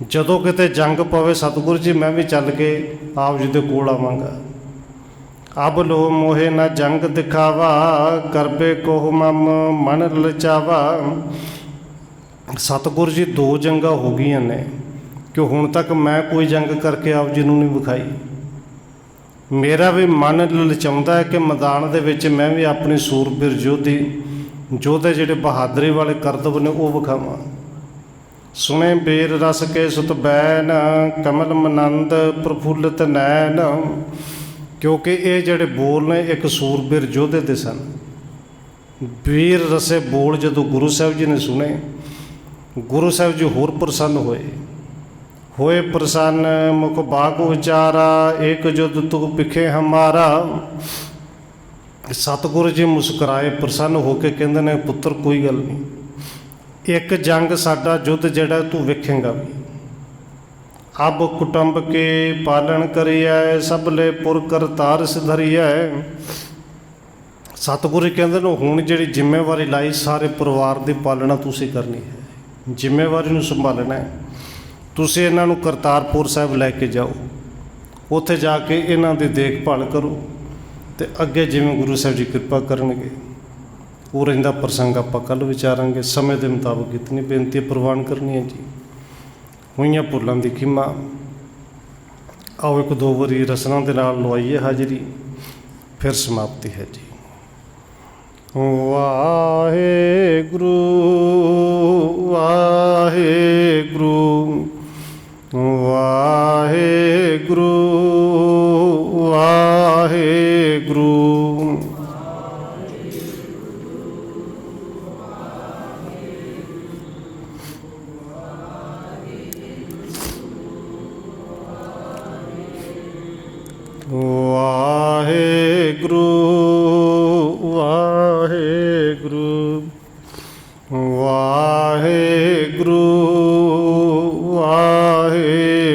ਜਦੋਂ ਕਿਤੇ ਜੰਗ ਪਵੇ ਸਤਿਗੁਰੂ ਜੀ ਮੈਂ ਵੀ ਚੱਲ ਕੇ ਆਪ ਜੀ ਦੇ ਕੋਲ ਆਵਾਂਗਾ। ਅਬ ਲੋ ਮੋਹੇ ਨਾ ਜੰਗ ਦਿਖਾਵਾ, ਕਰਬੇ ਕੋਹ ਮਮ ਮਨ ਲਲਚਾਵਾ। ਸਤਿਗੁਰੂ ਜੀ 2 ਜੰਗਾਂ ਹੋ ਗਈਆਂ ਨੇ ਕਿ ਹੁਣ ਤੱਕ ਮੈਂ ਕੋਈ ਜੰਗ ਕਰਕੇ ਆਪ ਜੀ ਨੂੰ ਨਹੀਂ ਵਿਖਾਈ। ਮੇਰਾ ਵੀ ਮਨ ਲਲਚਾਉਂਦਾ ਹੈ ਕਿ ਮੈਦਾਨ ਦੇ ਵਿੱਚ ਮੈਂ ਵੀ ਆਪਣੀ ਸੂਰਬੀਰ ਯੋਧੇ ਜਿਹੜੇ ਬਹਾਦਰੀ ਵਾਲੇ ਕਰਤੱਵ ਨੇ ਉਹ ਵਿਖਾਵਾਂ। ਸੁਣੇ ਬੀਰ ਰਸ ਕੇ ਸੁਤ ਬੈਨ, ਕਮਲ ਮਨੰਦ ਪ੍ਰਫੁੱਲਤ ਨੈਣ। ਕਿਉਂਕਿ ਇਹ ਜਿਹੜੇ ਬੋਲ ਨੇ ਇੱਕ ਸੂਰਬੀਰ ਯੋਧੇ ਦੇ ਸਨ। ਵੀਰ ਰਸੇ ਬੋਲ ਜਦੋਂ ਗੁਰੂ ਸਾਹਿਬ ਜੀ ਨੇ ਸੁਣੇ, ਗੁਰੂ ਸਾਹਿਬ ਜੀ ਹੋਰ ਪ੍ਰਸੰਨ ਹੋਏ ਪ੍ਰਸੰਨ, ਮੁਖ ਬਾਗ ਉਚਾਰਾ, ਏਕ ਜੁਦ ਤੁ ਪਿਖੇ ਹਮਾਰਾ। ਸਤਿਗੁਰੂ ਜੀ ਮੁਸਕਰਾਏ, ਪ੍ਰਸੰਨ ਹੋ ਕੇ ਕਹਿੰਦੇ ਨੇ ਪੁੱਤਰ ਕੋਈ ਗੱਲ ਨਹੀਂ, ਇੱਕ ਜੰਗ ਸਾਡਾ ਯੁੱਧ ਜਿਹੜਾ ਤੂੰ ਵੇਖੇਂਗਾ ਵੀ। ਅਬ ਕੁਟੁੰਬ ਕੇ ਪਾਲਣ ਕਰੀਐ, ਸਭਲੇ ਪੁਰ ਕਰਤਾਰ ਸਿਧਰੀਐ। ਸਤਿਗੁਰੂ ਕਹਿੰਦੇ ਨੇ ਹੁਣ ਜਿਹੜੀ ਜ਼ਿੰਮੇਵਾਰੀ ਲਾਈ ਸਾਰੇ ਪਰਿਵਾਰ ਦੀ ਪਾਲਣਾ ਤੁਸੀਂ ਕਰਨੀ ਹੈ, ਜ਼ਿੰਮੇਵਾਰੀ ਨੂੰ ਸੰਭਾਲਣਾ ਹੈ। ਤੁਸੀਂ ਇਹਨਾਂ ਨੂੰ ਕਰਤਾਰਪੁਰ ਸਾਹਿਬ ਲੈ ਕੇ ਜਾਓ, ਉੱਥੇ ਜਾ ਕੇ ਇਹਨਾਂ ਦੀ ਦੇਖਭਾਲ ਕਰੋ, ਅਤੇ ਅੱਗੇ ਜਿਵੇਂ ਗੁਰੂ ਸਾਹਿਬ ਜੀ ਕਿਰਪਾ ਕਰਨਗੇ ਉਹ ਰਹਿੰਦਾ ਪ੍ਰਸੰਗ ਆਪਾਂ ਕੱਲ੍ਹ ਵਿਚਾਰਾਂਗੇ। ਸਮੇਂ ਦੇ ਮੁਤਾਬਕ ਇਤਨੀ ਬੇਨਤੀ ਪ੍ਰਵਾਨ ਕਰਨੀ ਹੈ ਜੀ। ਹੋਈਆਂ ਭੁੱਲਾਂ ਦੀ ਖਿਮਾ। ਆਓ 1-2 ਵਾਰੀ ਰਸਨਾਂ ਦੇ ਨਾਲ ਲਵਾਈਏ ਹਾਜ਼ਰੀ, ਫਿਰ ਸਮਾਪਤੀ ਹੈ ਜੀ। ਵਾਹਿਗੁਰੂ ਵਾਹਿਗੁਰੂ ਵਾਹਿਗੁਰੂ ਵਾਹਿਗੁਰੂ। ਵਾਹਿਗੁਰੂ